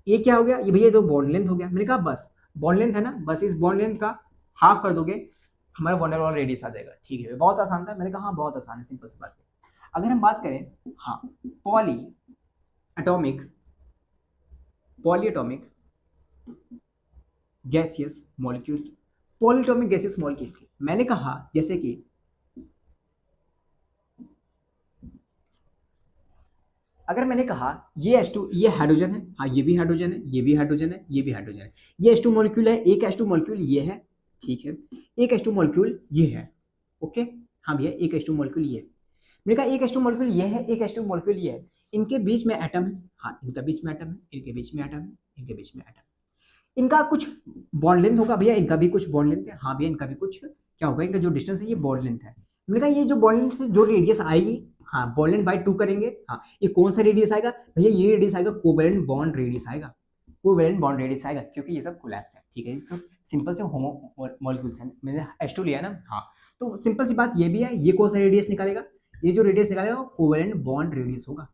ये क्या हो गया, ये भैया तो बॉन्ड लेंथ हो गया। मैंने कहा बस बॉन्ड लेंथ है ना, बस इस बॉन्ड लेंथ का हाफ कर दोगे, हमारा वंडर वॉल रेडियस आ जाएगा। ठीक है, बहुत आसान था। मैंने कहा हाँ बहुत आसान है, सिंपल सी बात है। अगर हम बात करें, हाँ, poly atomic, poly atomic gaseous molecule, polyatomic gaseous molecule की, मैंने कहा जैसे कि अगर मैंने कहा ये H2, ये हाइड्रोजन है, हाँ ये भी हाइड्रोजन है, ये भी हाइड्रोजन है, ये भी हाइड्रोजन है, ये H2 मॉलिक्यूल है, एक H2 मॉलिक्यूल ये है, ठीक है, एक H2 मॉलिक्यूल ये है, ओके, हाँ भैया एक H2 मॉलिक्यूल ये है। मैंने कहा एक H2 मॉलिक्यूल ये है, एक H2 मॉलिक्यूल ये है, इनके बीच में एटम है, हाँ इनका बीच में एटम है, इनके बीच में एटम है, इनके बीच में एटम, इनका कुछ बॉन्ड लेंथ होगा भैया, इनका भी कुछ बॉन्ड लेंथ है, हाँ भैया इनका भी कुछ क्या होगा, इनका जो डिस्टेंस है ये बॉन्ड लेंथ है। मैंने कहा ये जो बॉन्ड लेंथ से जो रेडियस आएगी, हाँ बॉन्ड लेंथ बाय 2 करेंगे, हाँ ये कौन सा रेडियस आएगा भैया, ये रेडियस आएगा कोवेलेंट बॉन्ड रेडियस आएगा, कोवेलेंट बॉन्ड रेडियस आएगा, क्योंकि ये सब कोलैप्स है। ठीक है, ये सब सिंपल से होमो मॉलिक्यूल्स हैं, मैंने H2 लिया ना, हाँ तो सिंपल सी बात ये भी है, ये कौन सा रेडियस निकालेगा, ये जो रेडियस निकालेगा वो कोवेलेंट बॉन्ड रेडियस होगा।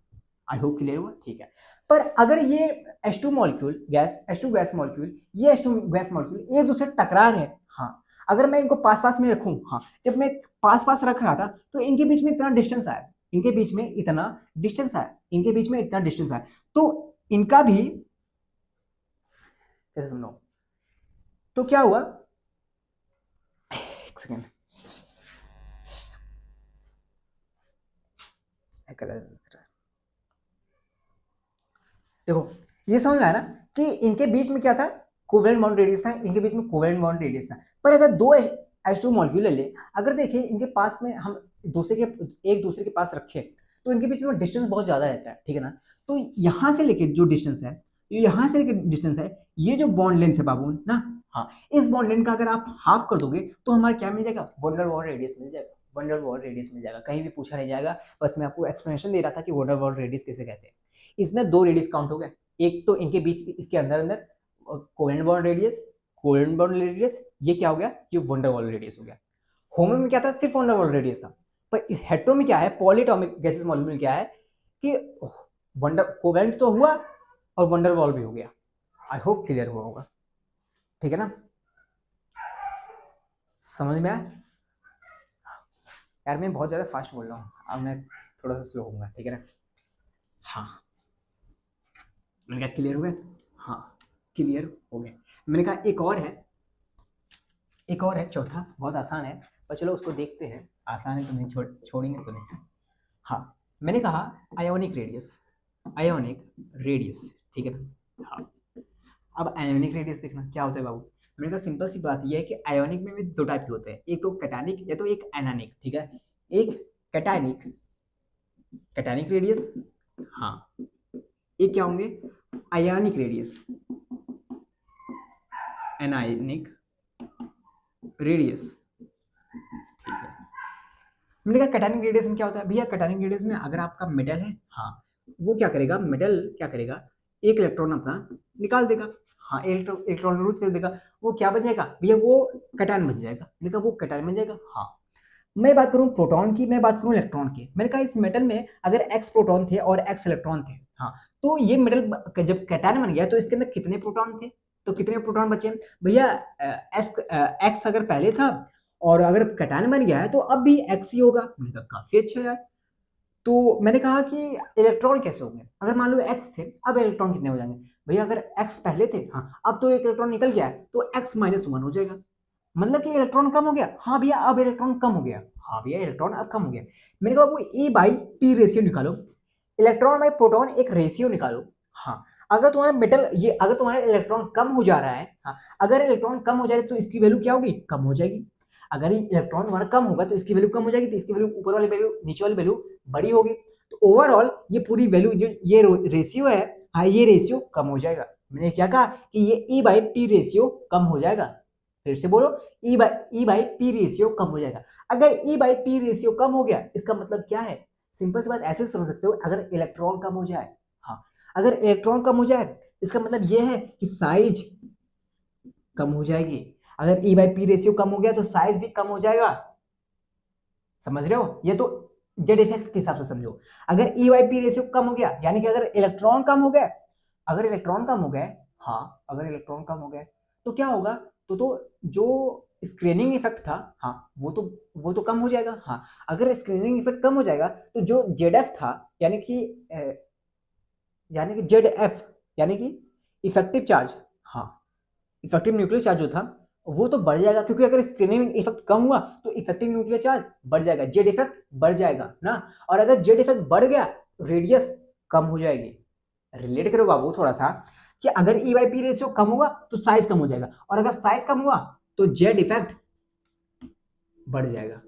आई होप क्लियर हुआ, ठीक है। पर अगर ये H2 molecule gas, H2 gas molecule, ये H2 गैस मॉलिक्यूल एक दूसरे टकरा रहे हैं, हाँ अगर मैं इनको पास पास में रखूं, हाँ जब मैं पास पास रख रहा था तो इनके बीच में इतना डिस्टेंस आया, इनके बीच में इतना डिस्टेंस आया, इनके बीच में इतना डिस्टेंस आया, तो इनका भी कैसे समझाऊं, तो क्या हुआ, एक सेकेंड, देखो ये समझ में आया ना कि इनके बीच में क्या था, कोवेलेंट बॉन्ड रेडियस था, इनके बीच में कोवेलेंट बॉन्ड रेडियस था। पर अगर दो H2 मॉलिक्यूल ले ले, अगर देखिए इनके पास में हम दूसरे के एक दूसरे के पास रखे तो इनके बीच में डिस्टेंस बहुत ज्यादा रहता है, ठीक है ना, तो यहां से लेके जो डिस्टेंस है, यहां से लेके डिस्टेंस है, ये जो बॉन्ड लेंथ है बाबू ना, हाँ इस बॉन्ड लेंथ का अगर आप हाफ कर दोगे तो हमारा क्या मिल जाएगा, वंडर वॉल रेडियस मिल जाएगा, वंडर वॉल रेडियस मिल जाएगा, कहीं भी पूछा नहीं जाएगा। बस मैं आपको एक्सप्लेनेशन दे रहा था कि वंडर वॉल रेडियस कैसे कहते हैं। इसमें दो रेडियस काउंट हो गए, एक तो इनके बीच में इसके अंदर अंदर covalent bond radius, covalent bond radius, ये क्या हो गया, ये वंडर वॉल रेडियस हो गया। होमो में क्या था, सिर्फ वंडर वॉल रेडियस था, पर इस हेटेरो में क्या है, पॉलीएटॉमिक गैसेस मॉलिक्यूल क्या है कि वंडर कोवेलेंट तो हुआ और वंडर वॉल भी हो गया। आई होप क्लियर हुआ होगा, ठीक है ना, समझ में आया यार, मैं बहुत ज्यादा फास्ट बोल रहा हूँ, अब मैं थोड़ा सा स्लो होऊंगा, ठीक है ना, हाँ मैंने कहा क्लियर हो गया, हाँ क्लियर हो गया। मैंने कहा एक और है, एक और है चौथा, बहुत आसान है, पर चलो उसको देखते हैं, आसान है तो नहीं छोड़ेंगे तो नहीं। हाँ मैंने कहा आयोनिक रेडियस, आयोनिक रेडियस, ठीक है ना, हाँ अब आयोनिक रेडियस देखना क्या होता है बाबू। मैंने कहा सिंपल सी बात यह है कि आयोनिक में भी दो टाइप के होते हैं, एक तो कैटानिक या तो एक एनानिक, ठीक है, एक कैटानिक, कैटानिक रेडियस, हाँ एक क्या होंगे, आयोनिक रेडियस, एनायनिक रेडियस, ठीक है। मैंने कहा कैटायनिक रेडियस में क्या होता है भैया, कैटायनिक रेडियस में अगर आपका मेटल है, हाँ वो क्या करेगा, मेटल क्या करेगा, एक इलेक्ट्रॉन अपना निकाल देगा, हाँ इलेक्ट्रॉन लूज कर देगा, वो क्या बन जाएगा भैया, वो कैटायन बन जाएगा। मैंने कहा वो कैटायन बन जाएगा, हाँ मैं बात करूं प्रोटॉन की, मैं बात करूं इलेक्ट्रॉन की, मैंने कहा इस मेटल में अगर एक्स प्रोटॉन थे और एक्स इलेक्ट्रॉन थे, हाँ तो ये मेटल जब कैटायन बन गया तो इसके अंदर कितने प्रोटॉन थे, तो कितने प्रोटॉन बचे भैया, एक्स अगर पहले था और अगर कैटायन बन गया है तो अब भी एक्स ही होगा। मैंने कहा काफी अच्छा यार, तो मैंने कहा कि इलेक्ट्रॉन कैसे होंगे, अगर मान लो एक्स थे अब इलेक्ट्रॉन कितने हो जाएंगे भैया, अगर एक्स पहले थे, हाँ अब तो एक इलेक्ट्रॉन निकल गया है तो x-1 हो जाएगा, मतलब कि इलेक्ट्रॉन कम हो गया, हाँ भैया अब इलेक्ट्रॉन कम हो गया, हाँ भैया इलेक्ट्रॉन अब कम हो गया। मैंने कहा वो E/P रेशियो निकालो, इलेक्ट्रॉन बाई प्रोटॉन एक रेशियो निकालो, हाँ अगर तुम्हारा मेटल ये अगर तुम्हारा इलेक्ट्रॉन कम हो जा रहा है, हाँ अगर इलेक्ट्रॉन कम हो जाए तो इसकी वैल्यू क्या होगी, कम हो जाएगी, अगर इलेक्ट्रॉन तुम्हारा कम होगा तो इसकी वैल्यू कम हो जाएगी, तो इसकी वैल्यू ऊपर वाली वैल्यू नीचे वाली वैल्यू बड़ी होगी, तो ओवरऑल ये पूरी वैल्यू जो ये रेशियो है, हाँ ये रेशियो कम हो जाएगा, मैंने क्या कहा कि ये E बाई पी रेशियो कम हो जाएगा। फिर से बोलो, E बाई पी रेशियो कम हो जाएगा। अगर E बाई पी रेशियो कम हो गया इसका मतलब क्या है? सिंपल सी बात ऐसे भी समझ सकते हो, अगर इलेक्ट्रॉन कम हो जाए, हाँ, अगर इलेक्ट्रॉन कम हो जाए इसका मतलब ये है कि साइज कम हो जाएगी। अगर E बाई पी रेशियो कम हो गया तो साइज भी कम हो जाएगा। समझ रहे हो? ये तो जेड इफेक्ट के हिसाब से समझो। अगर E बाई पी रेशियो कम हो गया यानी कि अगर इलेक्ट्रॉन कम हो गए, अगर इलेक्ट्रॉन कम हो गए, हाँ, अगर इलेक्ट्रॉन कम हो गए तो क्या होगा? तो जो स्क्रीनिंग इफेक्ट था, हाँ, वो तो कम हो जाएगा। हाँ, अगर स्क्रीनिंग इफेक्ट कम हो जाएगा तो जो जेड एफ था, यानी कि जेड एफ, यानी कि इफेक्टिव चार्ज, हाँ, इफेक्टिव न्यूक्लियर चार्ज जो था वो तो बढ़ जाएगा, क्योंकि अगर स्क्रीनिंग इफेक्ट कम हुआ तो इफेक्टिव न्यूक्लियर चार्ज बढ़ जाएगा, जेड इफेक्ट बढ़ जाएगा ना। और अगर जेड इफेक्ट बढ़ गया तो रेडियस कम हो जाएगी। रिलेट करो बाबू थोड़ा सा, कि अगर ई बाई पी रेशियो कम हुआ तो साइज कम हो जाएगा, और अगर साइज कम हुआ तो जेड इफेक्ट बढ़ जाएगा।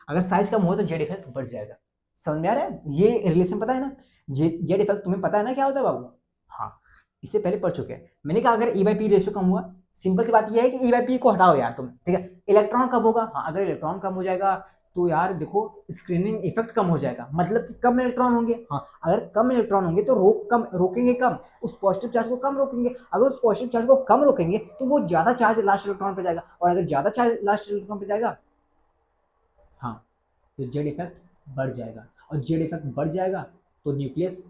अगर साइज कम हुआ तो जेड इफेक्ट बढ़ जाएगा। समझ में आ रहा है? ये रिलेशन पता है ना? जेड इफेक्ट तुम्हें पता है ना क्या होता है बाबू? हाँ, इससे पहले पढ़ चुके हैं। मैंने कहा अगर ई बाई पी रेशियो कम हुआ, सिंपल सी बात ये है कि ई बाई पी को हटाओ यार तुम, ठीक है। इलेक्ट्रॉन कम होगा, हाँ, अगर इलेक्ट्रॉन कम हो जाएगा तो यार देखो स्क्रीनिंग इफेक्ट कम हो जाएगा, मतलब कि कम इलेक्ट्रॉन होंगे। हाँ, अगर कम इलेक्ट्रॉन होंगे तो रोकेंगे कम, उस पॉजिटिव चार्ज को कम रोकेंगे। अगर उस पॉजिटिव चार्ज को कम रोकेंगे तो वो ज्यादा चार्ज लास्ट इलेक्ट्रॉन पे जाएगा, और अगर ज्यादा चार्ज लास्ट इलेक्ट्रॉन पे जाएगा, हाँ, तो जेड इफेक्ट बढ़ जाएगा, और जेड इफेक्ट बढ़ जाएगा तो न्यूक्लियस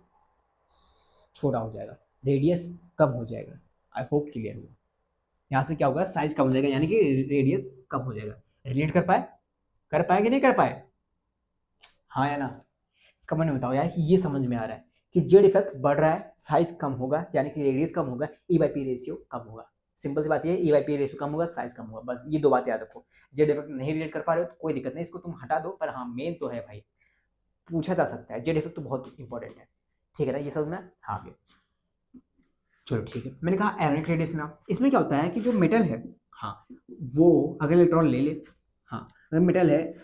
छोटा हो जाएगा, रेडियस कम हो जाएगा। आई होप क्लियर हुआ। यहाँ से क्या होगा? साइज कम हो जाएगा यानी कि रेडियस कम हो जाएगा। रिलेट कर पाए कि नहीं कर पाए? हाँ या ना? कमेंट में बताओ यार कि ये समझ में आ रहा है कि जेड इफेक्ट बढ़ रहा है, साइज कम होगा यानी कि रेडियस कम होगा, ई बाई पी रेशियो कम होगा। सिंपल सी बात ये है, ई बाई पी रेशियो कम होगा, साइज कम होगा, बस ये दो बात याद रखो। जेड इफेक्ट नहीं रिलेट कर पा रहे हो तो कोई दिक्कत नहीं, इसको तुम हटा दो, पर हाँ, मेन तो है भाई, पूछा जा सकता है, जेड इफेक्ट तो बहुत इंपॉर्टेंट है। ठीक है ना? ये समझ में? हाँ आगे चलो ठीक है। मैंने कहा एरोनिक रेडियस में, इसमें क्या होता है कि जो मेटल है, हाँ, वो अगर इलेक्ट्रॉन ले ले, हाँ, अगर मेटल है,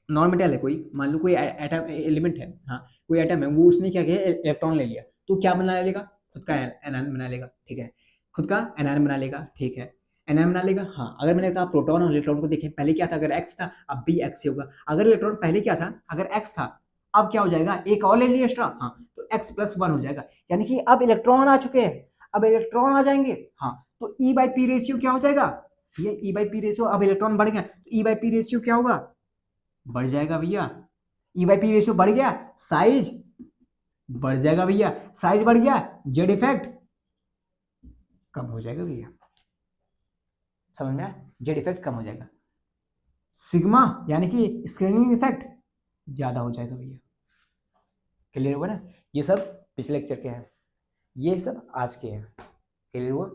नॉन मेटल है कोई, मान लो कोई एटम एलिमेंट है, हाँ, कोई एटम है, वो उसने क्या किया, इलेक्ट्रॉन ले लिया, तो क्या बना लेगा? खुद का एनायन बना लेगा, ठीक है, खुद का एनायन बना लेगा, ठीक है, एनायन बना लेगा। हाँ, अगर मैंने कहा प्रोटॉन और इलेक्ट्रॉन को देखें, पहले क्या था? अगर एक्स था अब भी एक्स ही होगा। अगर इलेक्ट्रॉन पहले क्या था? अगर एक्स था, अब क्या हो जाएगा? एक और ले लिया एक्स्ट्रा, हाँ, तो एक्स प्लस वन हो जाएगा, यानी कि अब इलेक्ट्रॉन आ चुके हैं, अब इलेक्ट्रॉन आ जाएंगे, हाँ, तो ई बाई पी रेशियो क्या हो जाएगा? ये ई बाई पी रेशियो, अब इलेक्ट्रॉन बढ़ गया तो ई बाई पी रेशियो क्या होगा? बढ़ जाएगा भैया। ई बाई पी रेशियो बढ़ गया, साइज बढ़ जाएगा भैया, साइज बढ़ गया, जेड इफेक्ट कम हो जाएगा भैया। समझ में आया? जेड इफेक्ट कम हो जाएगा, सिग्मा यानी कि स्क्रीनिंग इफेक्ट ज्यादा हो जाएगा भैया। क्लियर हुआ ना? ये सब पिछले लेक्चर के हैं, ये सब आज के हैं। क्लियर हुआ?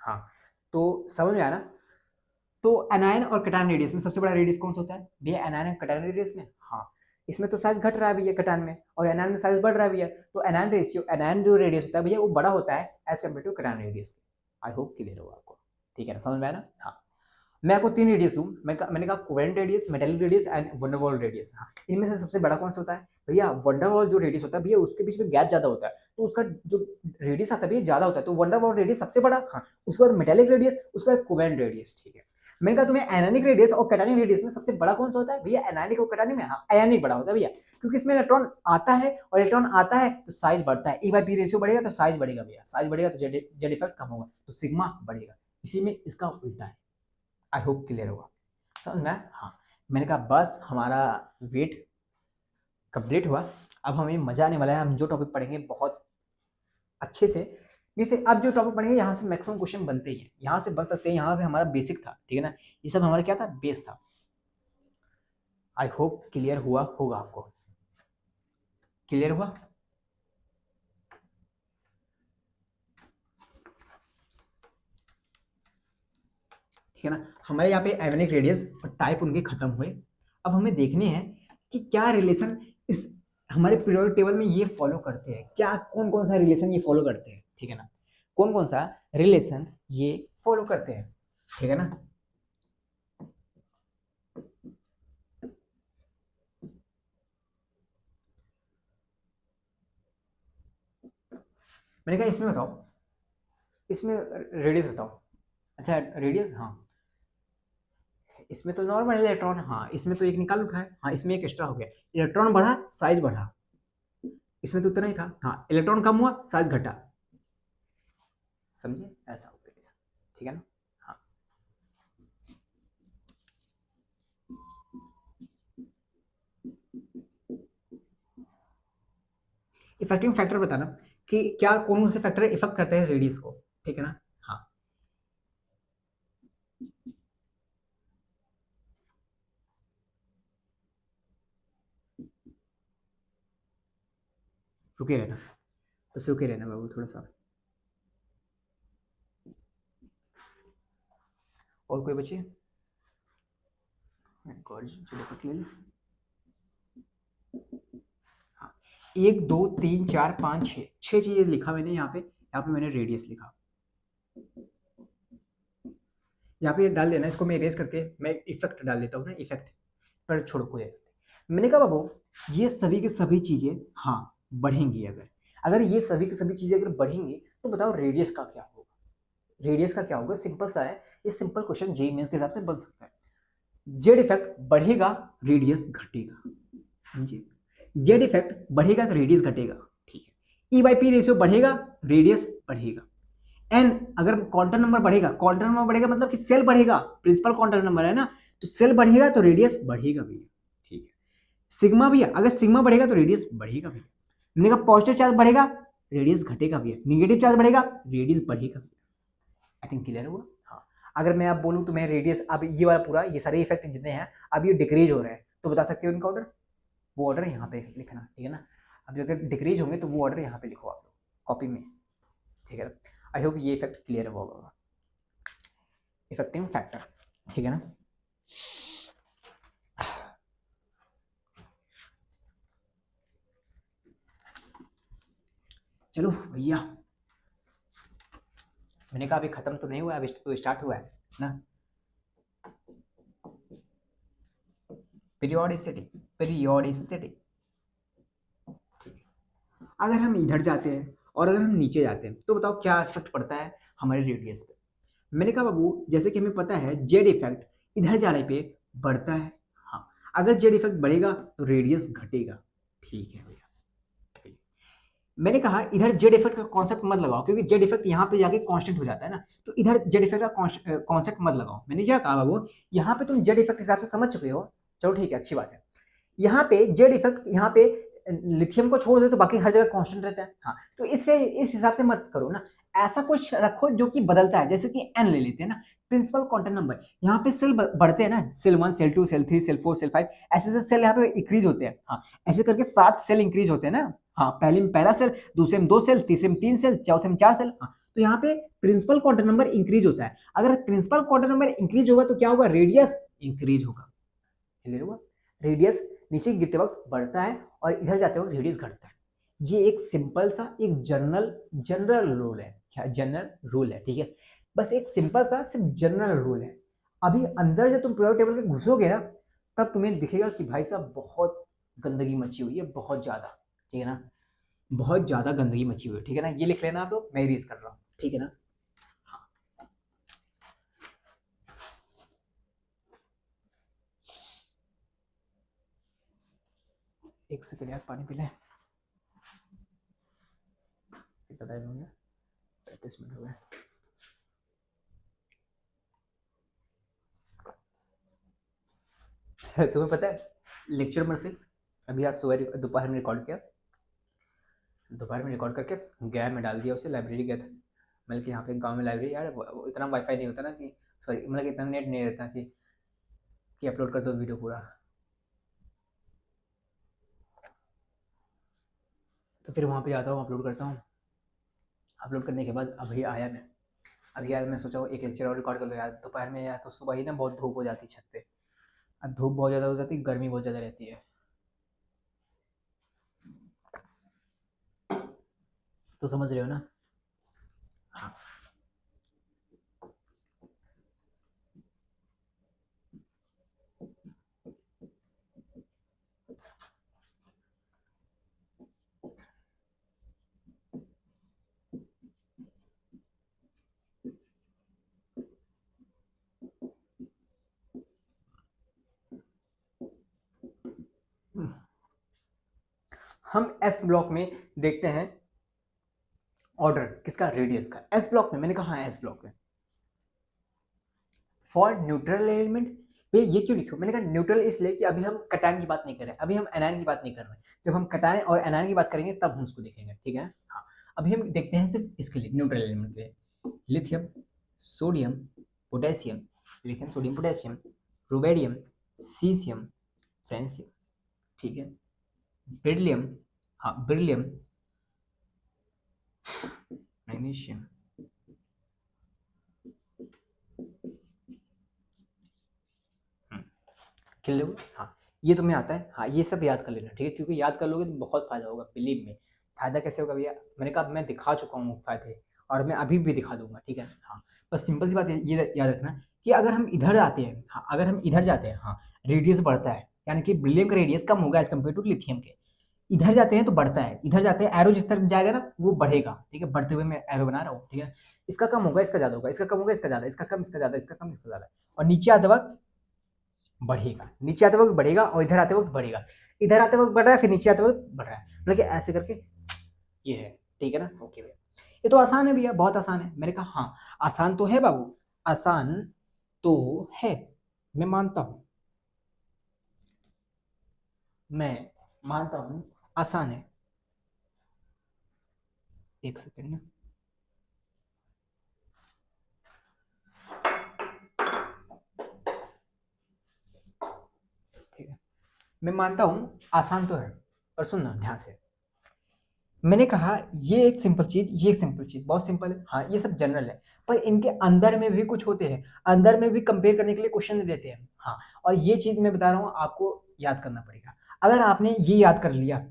हाँ, तो समझ में आया ना? तो एनायन और कटायन रेडियस में सबसे बड़ा रेडियस कौन सा होता है भैया? एनायन और कटायन रेडियस में, हाँ, इसमें तो साइज घट रहा है भैया कटायन में, और एनायन में साइज बढ़ रहा है भैया, तो एनायन रेशियो, एनायन जो रेडियस होता है भैया वो बड़ा होता है as compared to cation radius. I hope clear होगा आपको। ठीक है ना? समझ में आया ना? हाँ, मैं आपको तीन रेडियस दूं, मैंने कहा covalent radius, metallic radius and van der Waals radius. हाँ, इनमें से सबसे बड़ा कौन सा होता है भैया? वंडरवॉल जो रेडियस होता है भैया उसके बीच में गैप ज्यादा होता है, तो उसका जो रेडियस आता है भैया ज्यादा होता है, तो वंडरवॉल रेडियस सबसे बड़ा। हाँ, उसके बाद मेटालिक रेडियस, उसके बाद कोवेलेंट रेडियस। ठीक है, मैंने कहा तुम्हें एनानिक रेडियस और कैटानिक रेडियस में सबसे बड़ा कौन सा होता है भैया? एनानिक और कैटानिक में, हाँ, आयनिक बड़ा होता है भैया, क्योंकि इसमें इलेक्ट्रॉन आता है, और इलेक्ट्रॉन आता है तो साइज बढ़ता है, ई बाई पी रेशियो बढ़ेगा तो साइज बढ़ेगा भैया, साइज बढ़ेगा तो जेड इफेक्ट कम होगा, तो सिग्मा बढ़ेगा। इसी में इसका उल्टा है। आई होप क्लियर होगा। समझ में? हाँ, मैंने कहा बस हमारा वेट कंप्लीट हुआ, अब हमें मजा आने वाला है, हम जो टॉपिक पढ़ेंगे बहुत अच्छे से। जैसे अब जो टॉपिक पढ़ेंगे यहाँ से मैक्सिमम क्वेश्चन बनते ही हैं, यहाँ से बन सकते हैं, यहाँ पे हमारा बेसिक था, ठीक है ना, ये सब हमारा क्या था? बेस था। आई होप क्लियर हुआ होगा आपको। क्लियर हुआ? ठीक है ना? हमारे यहाँ पे एवनिक रेडियस और टाइप उनके खत्म हुए। अब हमें देखने हैं कि क्या रिलेशन इस हमारे पीरियोडिक टेबल में ये फॉलो करते हैं, क्या कौन कौन सा रिलेशन ये फॉलो करते हैं, ठीक है ना, कौन कौन सा रिलेशन ये फॉलो करते हैं, ठीक है ना। मैंने कहा इसमें बताओ, इसमें रेडियस बताओ। अच्छा रेडियस, हाँ इसमें तो नॉर्मल इलेक्ट्रॉन, हाँ इसमें तो एक निकाल रखा है, हाँ इसमें एक एक्स्ट्रा हो गया, इलेक्ट्रॉन बढ़ा साइज बढ़ा, इसमें तो उतना ही था, हाँ इलेक्ट्रॉन कम हुआ साइज घटा, समझे, ऐसा हो गया, ठीक है ना। हाँ इफेक्टिंग फैक्टर बताना कि क्या कौन से फैक्टर इफेक्ट करते हैं रेडियस को, ठीक है ना। हाँ रुके रहना, बस रुके रहना बाबू थोड़ा सा। और कोई बचे, हाँ 1 2 3 4 5 6, 6 चीजें लिखा मैंने यहाँ पे मैंने रेडियस लिखा, यहाँ पे डाल देना, इसको मैं इरेज करके मैं इफेक्ट डाल देता हूँ ना, इफेक्ट पर छोड़ो कोई। मैंने कहा बाबू ये सभी की सभी चीजें हाँ बढ़ेंगी, अगर अगर ये सभी की सभी चीजें अगर बढ़ेंगी तो बताओ रेडियस का क्या होगा, रेडियस का क्या होगा, सिंपल सा है, ये सिंपल क्वेश्चन जेईई मेंस के हिसाब से बन सकता है। जेड इफेक्ट बढ़ेगा रेडियस घटेगा, समझिए, जेड इफेक्ट बढ़ेगा तो रेडियस घटेगा, ठीक है। ई बाई पी रेशियो बढ़ेगा ठीक बढ़ेगा, एन अगर क्वांटम नंबर बढ़ेगा, क्वांटम नंबर बढ़ेगा मतलब कि सेल बढ़ेगा, प्रिंसिपल क्वांटम नंबर है ना, तो सेल बढ़ेगा तो रेडियस बढ़ेगा भैया, ठीक है। सिग्मा भी है, अगर सिग्मा बढ़ेगा तो रेडियस बढ़ेगा भैया, मैंने कहा पॉजिटिव चार्ज बढ़ेगा रेडियस घटेगा भैया, निगेटिव चार्ज बढ़ेगा रेडियस बढ़ेगा भैया। आई थिंक क्लियर हुआ। हाँ अगर मैं आप बोलूँ तो मैं रेडियस, अब ये वाला पूरा ये सारे इफेक्ट जितने हैं अब ये डिक्रीज हो रहे हैं, तो बता सकते हो इनका ऑर्डर, वो ऑर्डर यहाँ पे लिखना, ठीक है ना। अब अगर डिक्रीज होंगे तो वो ऑर्डर यहाँ पे लिखो आप लोग कॉपी में, ठीक है ना। आई होप ये इफेक्ट क्लियर हुआ होगा, इफेक्टिंग फैक्टर, ठीक है ना। चलो भैया, मैंने कहा अभी खत्म तो नहीं हुआ, अभी तो स्टार्ट हुआ है ना। पीरियोडिसिटी, पीरियोडिसिटी, ठीक है। अगर हम इधर जाते हैं और अगर हम नीचे जाते हैं तो बताओ क्या इफेक्ट पड़ता है हमारे रेडियस पे। मैंने कहा बाबू जैसे कि हमें पता है जेड इफेक्ट इधर जाने पे बढ़ता है, हाँ अगर जेड इफेक्ट बढ़ेगा तो रेडियस घटेगा, ठीक है भैया, ठीक है। मैंने कहा इधर जेड इफेक्ट का कॉन्सेप्ट मत लगाओ क्योंकि जेड इफेक्ट यहाँ पे जाके कांस्टेंट हो जाता है ना, तो इधर जेड इफेक्ट का कॉन्सेप्ट मत लगाओ। मैंने क्या कहा बाबू, यहाँ पे तुम जेड इफेक्ट हिसाब से समझ चुके हो, चलो ठीक है अच्छी बात है। यहाँ पे जेड इफेक्ट, यहाँ पे लिथियम को छोड़ दे तो बाकी हर जगह कांस्टेंट रहता है, हाँ तो इससे इस हिसाब से मत करो ना, ऐसा कुछ रखो जो कि बदलता है, जैसे कि एन ले लेते हैं ना, प्रिंसिपल क्वांटम नंबर, यहाँ पे सेल बढ़ते हैं ना, cell 1 cell 2 cell 3 cell 4 cell 5, ऐसे ऐसे सेल यहाँ पे इंक्रीज होते हैं, हाँ ऐसे करके 7 सेल इंक्रीज होते हैं ना, हाँ पहले में पहला सेल, दूसरे में 2 सेल, तीसरे में 3 सेल, चौथे में 4 सेल, हाँ तो यहाँ पे प्रिंसिपल क्वांटम नंबर इंक्रीज होता है। अगर प्रिंसिपल क्वांटम नंबर इंक्रीज होगा तो क्या होगा, रेडियस इंक्रीज होगा, क्लियर हुआ। रेडियस नीचे गिरते वक्त बढ़ता है और इधर जाते वक्त रेडियस घटता है। ये एक सिंपल सा एक जनरल जनरल रूल है, क्या जनरल रूल है, ठीक है, बस एक सिंपल सा सिर्फ जनरल रूल है। अभी अंदर जब तुम पीरियोडिक टेबल के घुसोगे ना तब तुम्हें दिखेगा कि भाई साहब बहुत गंदगी मची हुई है, बहुत ज्यादा, ठीक है ना, बहुत ज्यादा गंदगी मची हुई है, ठीक है ना, ये लिख लेना आप लोग, मैं इरेज कर रहा हूँ, ठीक है ना। हाँ एक सेकेंड यार पानी पी लें, कितना टाइम हो गया, 35 मिनट हो गए। तुम्हें पता है लेक्चर नंबर 6 अभी आज सुबह दोपहर में रिकॉर्ड किया, दोपहर में रिकॉर्ड करके गया में डाल दिया उसे, लाइब्रेरी गया था, मतलब कि यहाँ पे गांव में लाइब्रेरी यार वो इतना वाईफाई नहीं होता ना कि, सॉरी मतलब कि इतना नेट नहीं रहता कि अपलोड कर दो वीडियो पूरा, तो फिर वहाँ पे जाता हूँ अपलोड करता हूँ, अपलोड करने के बाद अभी आया मैं सोचा एक लेक्चर और रिकॉर्ड कर लो यार दोपहर में, यार तो सुबह ही ना बहुत धूप हो जाती छत पे, अब धूप बहुत ज़्यादा हो जाती, गर्मी बहुत ज़्यादा रहती है, तो समझ रहे हो ना। हाँ हम एस ब्लॉक में देखते हैं ऑर्डर किसका, रेडियस का। एस ब्लॉक में मैंने कहा हाँ एस ब्लॉक में फॉर न्यूट्रल एलिमेंट पे ये क्यों लिखो, मैंने कहा न्यूट्रल इसलिए कि अभी हम कटायन की बात नहीं कर रहे हैं, अभी हम एनायन की बात नहीं कर रहे हैं। जब हम कटायन और एनायन की बात करेंगे तब हम उसको देखेंगे, ठीक है। हाँ अभी हम देखते हैं सिर्फ इसके लिए न्यूट्रल एलिमेंट के लिए, lithium sodium potassium, lithium sodium potassium, rubidium caesium francium, ठीक है। बेरिलियम, हाँ बेरिलियम मैग्नीशियम, किलो, हाँ ये तुम्हें आता है, हाँ ये सब याद कर लेना, ठीक है, क्योंकि याद कर लोगे तो बहुत फायदा होगा, बिलीव में। फायदा कैसे होगा भैया, मैंने कहा मैं दिखा चुका हूँ फायदे और मैं अभी भी दिखा दूंगा, ठीक है। हाँ बस सिंपल सी बात ये याद रखना कि अगर हम इधर जाते हैं, हाँ अगर हम इधर जाते हैं, हाँ रेडियस बढ़ता है, यानी कि बेरिलियम का रेडियस कम होगा एज कम्पेयर टू लिथियम के। इधर जाते हैं तो बढ़ता है, इधर जाते हैं एरो जिस तरफ जाएगा ना वो बढ़ेगा, ठीक है, बढ़ते हुए मैं एरो बना रहा हूँ, ठीक है। इसका कम होगा इसका ज्यादा होगा, इसका कम होगा इसका ज्यादा, इसका कम इसका ज्यादा, इसका कम इसका ज्यादा, और नीचे आते वक्त बढ़ेगा, नीचे आते वक्त बढ़ेगा और इधर आते वक्त बढ़ेगा, इधर आते वक्त बढ़ रहा है फिर नीचे आते वक्त बढ़ रहा है, मतलब कि ऐसे करके ये है, ठीक है ना। ओके भैया ये तो आसान है भैया, बहुत आसान है। मैंने कहा हाँ आसान तो है बाबू, आसान तो है, मैं मानता हूं, मैं मानता हूं आसान है। एक सेकंड ना, ठीक है, मैं मानता हूं आसान तो है, पर सुनना ध्यान से। मैंने कहा ये एक सिंपल चीज, ये एक सिंपल चीज, बहुत सिंपल है, हाँ ये सब जनरल है, पर इनके अंदर में भी कुछ होते हैं, अंदर में भी कंपेयर करने के लिए क्वेश्चन देते हैं, हाँ। और ये चीज मैं बता रहा हूँ आपको याद करना पड़ेगा। अगर आपने ये याद कर लिया,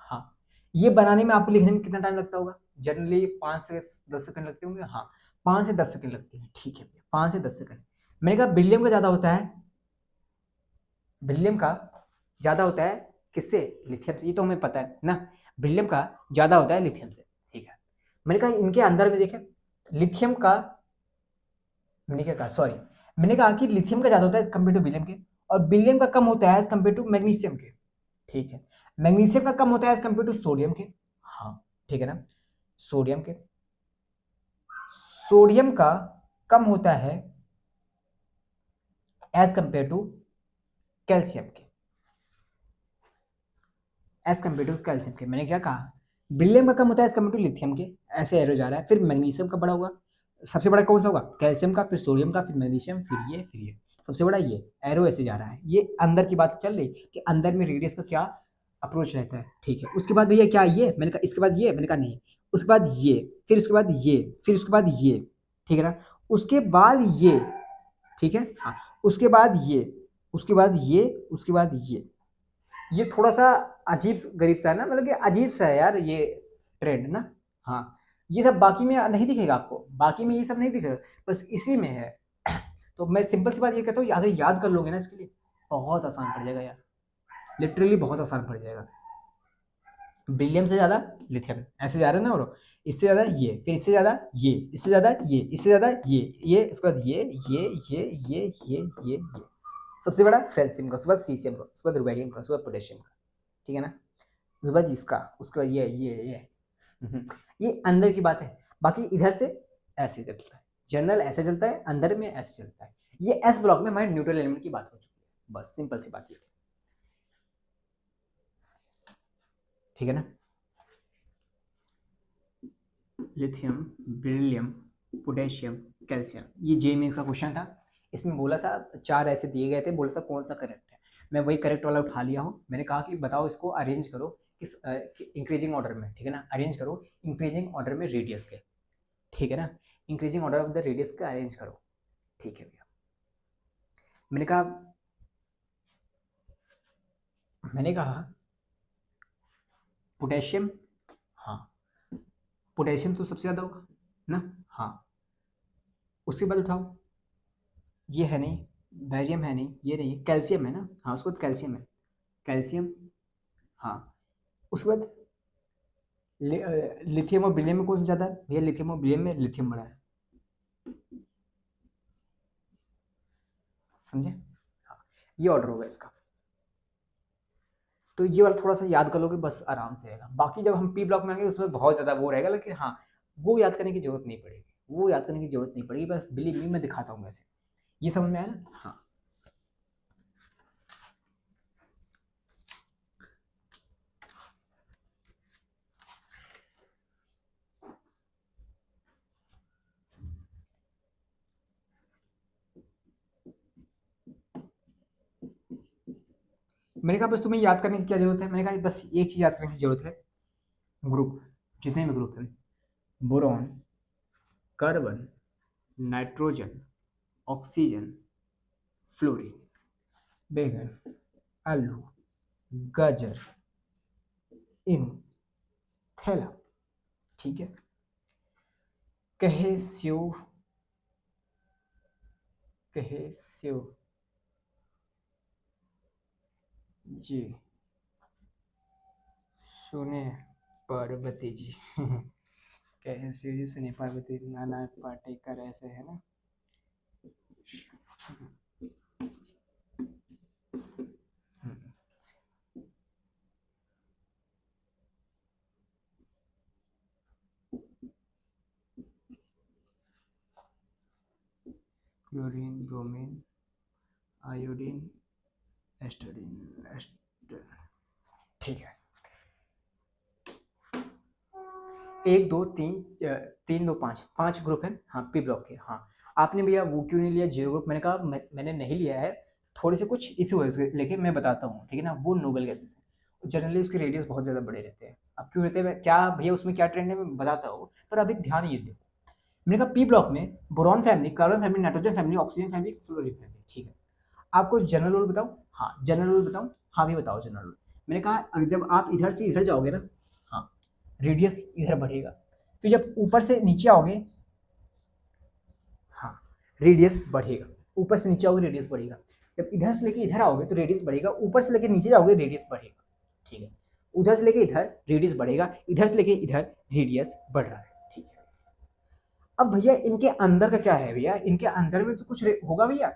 हाँ ये बनाने में आपको लिखने में कितना टाइम लगता होगा, जनरली 5 से 10 सेकंड लगते होंगे, हाँ 5 से 10 सेकंड लगते हैं, ठीक है भैया 5 से 10 सेकंड। मैंने कहा बिलियम का ज्यादा होता है, बिलियम का ज्यादा होता है किससे, लिथियम से, ये तो हमें पता है ना, बेरिलियम का ज्यादा होता है लिथियम से, ठीक है। मैंने कहा इनके अंदर में देखें लिथियम का, मैंने क्या कहा सॉरी, मैंने कहा कि लिथियम का ज्यादा होता है एज कम्पेयर टू बेरिलियम के, और बेरिलियम का कम होता है एज कम्पेयर टू मैग्नीशियम के, ठीक है। मैग्नीशियम का कम होता है एज कम्पेयर टू सोडियम के, हाँ ठीक है ना, सोडियम के, सोडियम का कम होता है एज कम्पेयर टू कैल्शियम के, एज कम्पेयर टू कैल्शियम के। मैंने क्या कहा बेरिलियम का कम होता है एज कम्पेयर टू लिथियम के, ऐसे एरो जा रहा है, फिर मैग्नीशियम का बड़ा होगा, सबसे बड़ा कौन सा होगा, कैल्शियम का, फिर सोडियम का, फिर मैग्नीशियम, फिर ये सबसे बड़ा, ये एरो ऐसे जा रहा है, ये अंदर की बात चल रही कि अंदर में रेडियस का क्या अप्रोच रहता है, ठीक है। उसके बाद भैया क्या ये, मैंने कहा इसके बाद ये, मैंने कहा नहीं, उसके बाद ये, फिर उसके बाद ये, फिर उसके बाद ये, ठीक है ना, उसके बाद ये, ठीक है, हाँ उसके बाद ये, उसके बाद ये, उसके बाद ये थोड़ा सा अजीब गरीब सा है ना, मतलब कि अजीब सा है यार ये ट्रेंड ना, हाँ ये सब बाकी में नहीं दिखेगा आपको, बाकी में ये सब नहीं दिखेगा, बस इसी में है। तो मैं सिंपल सी बात ये कहता हूँ अगर याद कर लोगे ना इसके लिए बहुत आसान पड़ जाएगा यार, लिटरली बहुत आसान पड़ जाएगा। बेरिलियम से ज्यादा लिथियम ऐसे जा रहा है ना, और इससे ज्यादा ये, फिर इससे ज्यादा ये, इससे ज्यादा ये, इससे ज्यादा ये इसके बाद ये सबसे बड़ा फ्रेंसियम का, उसके बाद सीसियम का, उसके बाद रुबेडियम का, उसके बाद पोटेशियम का, ठीक है ना, उसके बाद इसका, उसके बाद ये ये अंदर की बात है। बाकी इधर से ऐसे चलता है, जनरल ऐसे चलता है, अंदर में ऐसे चलता है। ये एस ब्लॉक में हमारे न्यूट्रल एलिमेंट की बात हो चुकी है, बस सिंपल सी बात ये थी, ठीक है ना। लिथियम, बेरिलियम, पोटेशियम, कैल्शियम, ये जेईई का क्वेश्चन था। इसमें बोला था 4 ऐसे दिए गए थे, बोला था कौन सा करेक्ट है, मैं वही करेक्ट वाला उठा लिया हूँ। मैंने कहा कि बताओ इसको अरेंज करो किस इंक्रीजिंग ऑर्डर में, ठीक है ना, अरेंज करो इंक्रीजिंग ऑर्डर में रेडियस के, ठीक है ना, increasing order of the radius का अरेंज करो, ठीक है भैया। मैंने कहा मैंने कहा पोटेशियम, हाँ पोटेशियम तो सबसे ज़्यादा होगा ना, हाँ उसके बाद उठाओ, ये है नहीं, बैरियम है नहीं, ये नहीं, कैल्शियम है ना, हाँ उसके बाद कैल्शियम है, कैल्शियम, हाँ उसके बाद लिथियम और बेरिलियम में कौन सा ज़्यादा है भैया, लिथियम और बेरिलियम में लिथियम बड़ा है, समझे, हाँ ये ऑर्डर होगा इसका। तो ये वाला थोड़ा सा याद कर लोगे बस आराम से रहेगा। बाकी जब हम पी ब्लॉक में आएंगे उसमें बहुत ज़्यादा वो रहेगा, लेकिन हाँ वो याद करने की जरूरत नहीं पड़ेगी, वो याद करने की जरूरत नहीं पड़ेगी, बस बिलीव मी मैं दिखाता हूँ वैसे। ये समझ में आया ना? हाँ। मैंने कहा बस तुम्हें याद करने की क्या जरूरत है, मैंने कहा बस एक चीज याद करने की जरूरत है, ग्रुप, जितने भी ग्रुप हैं, boron, carbon, nitrogen, oxygen, fluorine, बैगन, आलू, गाजर, इन, थैला, ठीक है, कहे स्यो, कहे स्यो, जी, सुने पार्वती जी कहे स्यो जी सुने पार्वती, नाना पाटेकर ऐसे है ना। क्लोरीन, ब्रोमीन, आयोडीन, एस्टोडीन, ठीक है। एक दो तीन, तीन दो पाँच, पांच ग्रुप है हाँ पी ब्लॉक के। हाँ आपने भैया वो क्यों नहीं लिया जीरो ग्रुप, मैंने कहा मैंने नहीं लिया है, थोड़े से कुछ इशू है उसके, लेकिन मैं बताता हूँ ठीक है ना। वो नोबल गैसेस है, जनरली उसके रेडियस बहुत ज़्यादा बड़े रहते हैं। अब क्यों रहते हैं क्या भैया, उसमें क्या ट्रेंड है मैं बताता हूँ, पर अभी ध्यान ये दो। मैंने कहा पी ब्लॉक में boron family, carbon family, nitrogen family, oxygen family, fluorine family, ठीक है। आपको जनरल रूल बताऊं? हाँ जनरल रूल बताऊं? हाँ भी बताओ जनरल रूल। मैंने कहा जब आप इधर से इधर जाओगे ना, हाँ रेडियस इधर बढ़ेगा, फिर जब ऊपर से नीचे आओगे, हाँ रेडियस बढ़ेगा, ऊपर से नीचे आओगे रेडियस बढ़ेगा, जब इधर से लेके इधर आओगे तो रेडियस बढ़ेगा, ऊपर से लेके नीचे जाओगे रेडियस बढ़ेगा, ठीक है। उधर से लेके इधर रेडियस बढ़ेगा, इधर से लेके इधर रेडियस बढ़ रहा है, ठीक है। अब भैया इनके अंदर का क्या है भैया, इनके अंदर में तो कुछ होगा भैया।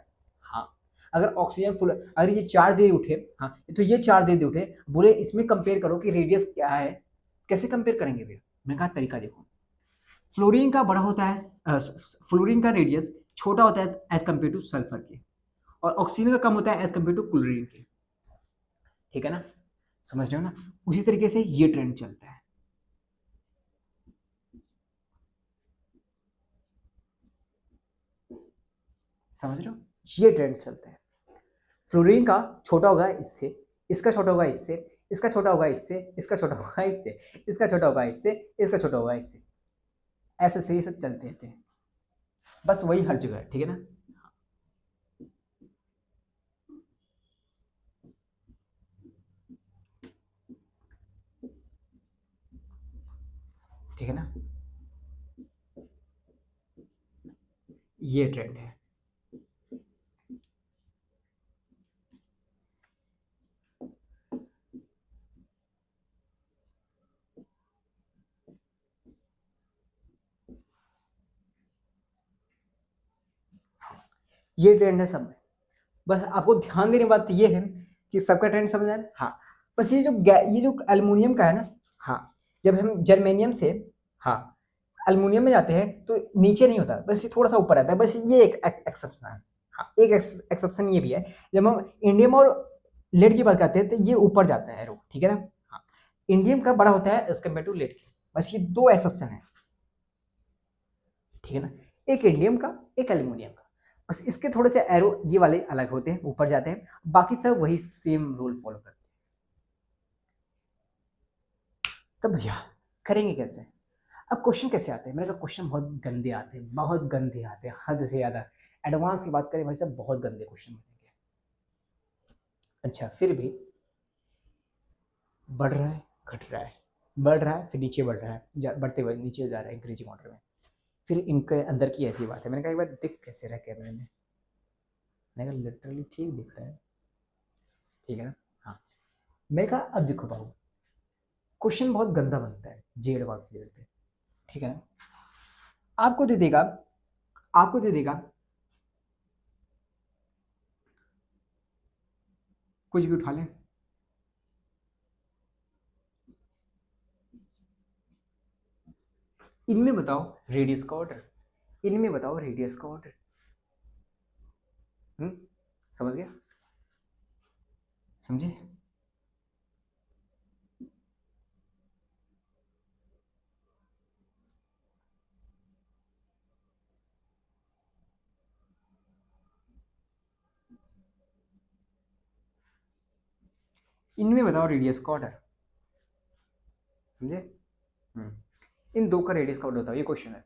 हाँ अगर ऑक्सीजन फुल, अगर ये चार दे उठे, हाँ तो ये चार दे उठे, बोले इसमें कंपेयर करो कि रेडियस क्या है, कैसे कंपेयर करेंगे भैया? मैं कहा तरीका देखो, फ्लोरीन का बड़ा होता है, फ्लोरीन का रेडियस छोटा होता है एज कंपेयर टू सल्फर के, और ऑक्सीजन का कम होता है एज कंपेयर टू क्लोरीन के, ठीक है ना, समझ रहे हो ना? उसी तरीके से ये ट्रेंड चलता है, समझ रहे हो? ये ट्रेंड चलता है, फ्लोरीन का छोटा होगा इससे, इसका छोटा होगा इससे, इसका छोटा होगा इससे, इसका छोटा होगा इससे, इसका छोटा होगा इससे, इसका छोटा होगा इससे, ऐसे से ये सब चलते रहते हैं, बस वही हर जगह है, ठीक है ना। ठीक है ना, ये ट्रेंड है। ये ट्रेंड है सब में, बस आपको ध्यान देने की बात ये है कि सबका ट्रेंड समझ आया। हाँ बस ये जो एल्युमिनियम का है ना, हाँ जब हम जर्मेनियम से, हाँ एल्युमिनियम में जाते हैं तो नीचे नहीं होता, बस ये थोड़ा सा ऊपर आता है, बस ये एक एक्सेप्शन है। हाँ एक एक्सेप्शन ये भी है, जब हम इंडियम और लेड की बात करते हैं तो ये ऊपर जाता है एरो, ठीक है ना। हाँ इंडियम का बड़ा होता है एज कम्पेयर टू लेड के, बस ये दो एक्सेप्शन है, ठीक है ना, एक इंडियम का एक एल्यूमिनियम का, बस इसके थोड़े से एरो ये वाले अलग होते हैं, ऊपर जाते हैं, बाकी सब वही सेम रूल फॉलो करते हैं। तो भैया करेंगे कैसे? अब क्वेश्चन कैसे आते हैं? मैंने कहा क्वेश्चन बहुत गंदे आते हैं, बहुत गंदे आते हैं, हद से ज्यादा। एडवांस की बात करें भाई साहब, बहुत गंदे क्वेश्चन बनेंगे। अच्छा फिर भी बढ़ रहा है, घट रहा है, बढ़ रहा है फिर नीचे बढ़ रहा है, बढ़ते हुए नीचे जा रहा है इंक्रीजिंग ऑर्डर में। फिर इनके अंदर की ऐसी बात है, मैंने कहा एक बार दिख कैसे रहा कैमरे में, मैंने कहा लिटरली ठीक दिख रहा है, ठीक है ना। हाँ मैं कहा अब देखो बाबू, क्वेश्चन बहुत गंदा बनता है जे एडवांस लेवल पे, ठीक है ना। आपको दे देगा, आपको दे देगा कुछ भी उठा लें, इनमें बताओ रेडियस का ऑर्डर, इनमें बताओ रेडियस का ऑर्डर। समझ गया, समझे? इनमें बताओ रेडियस का ऑर्डर, समझे? इन दो का रेडियस का ऑर्डर बताओ, ये क्वेश्चन है।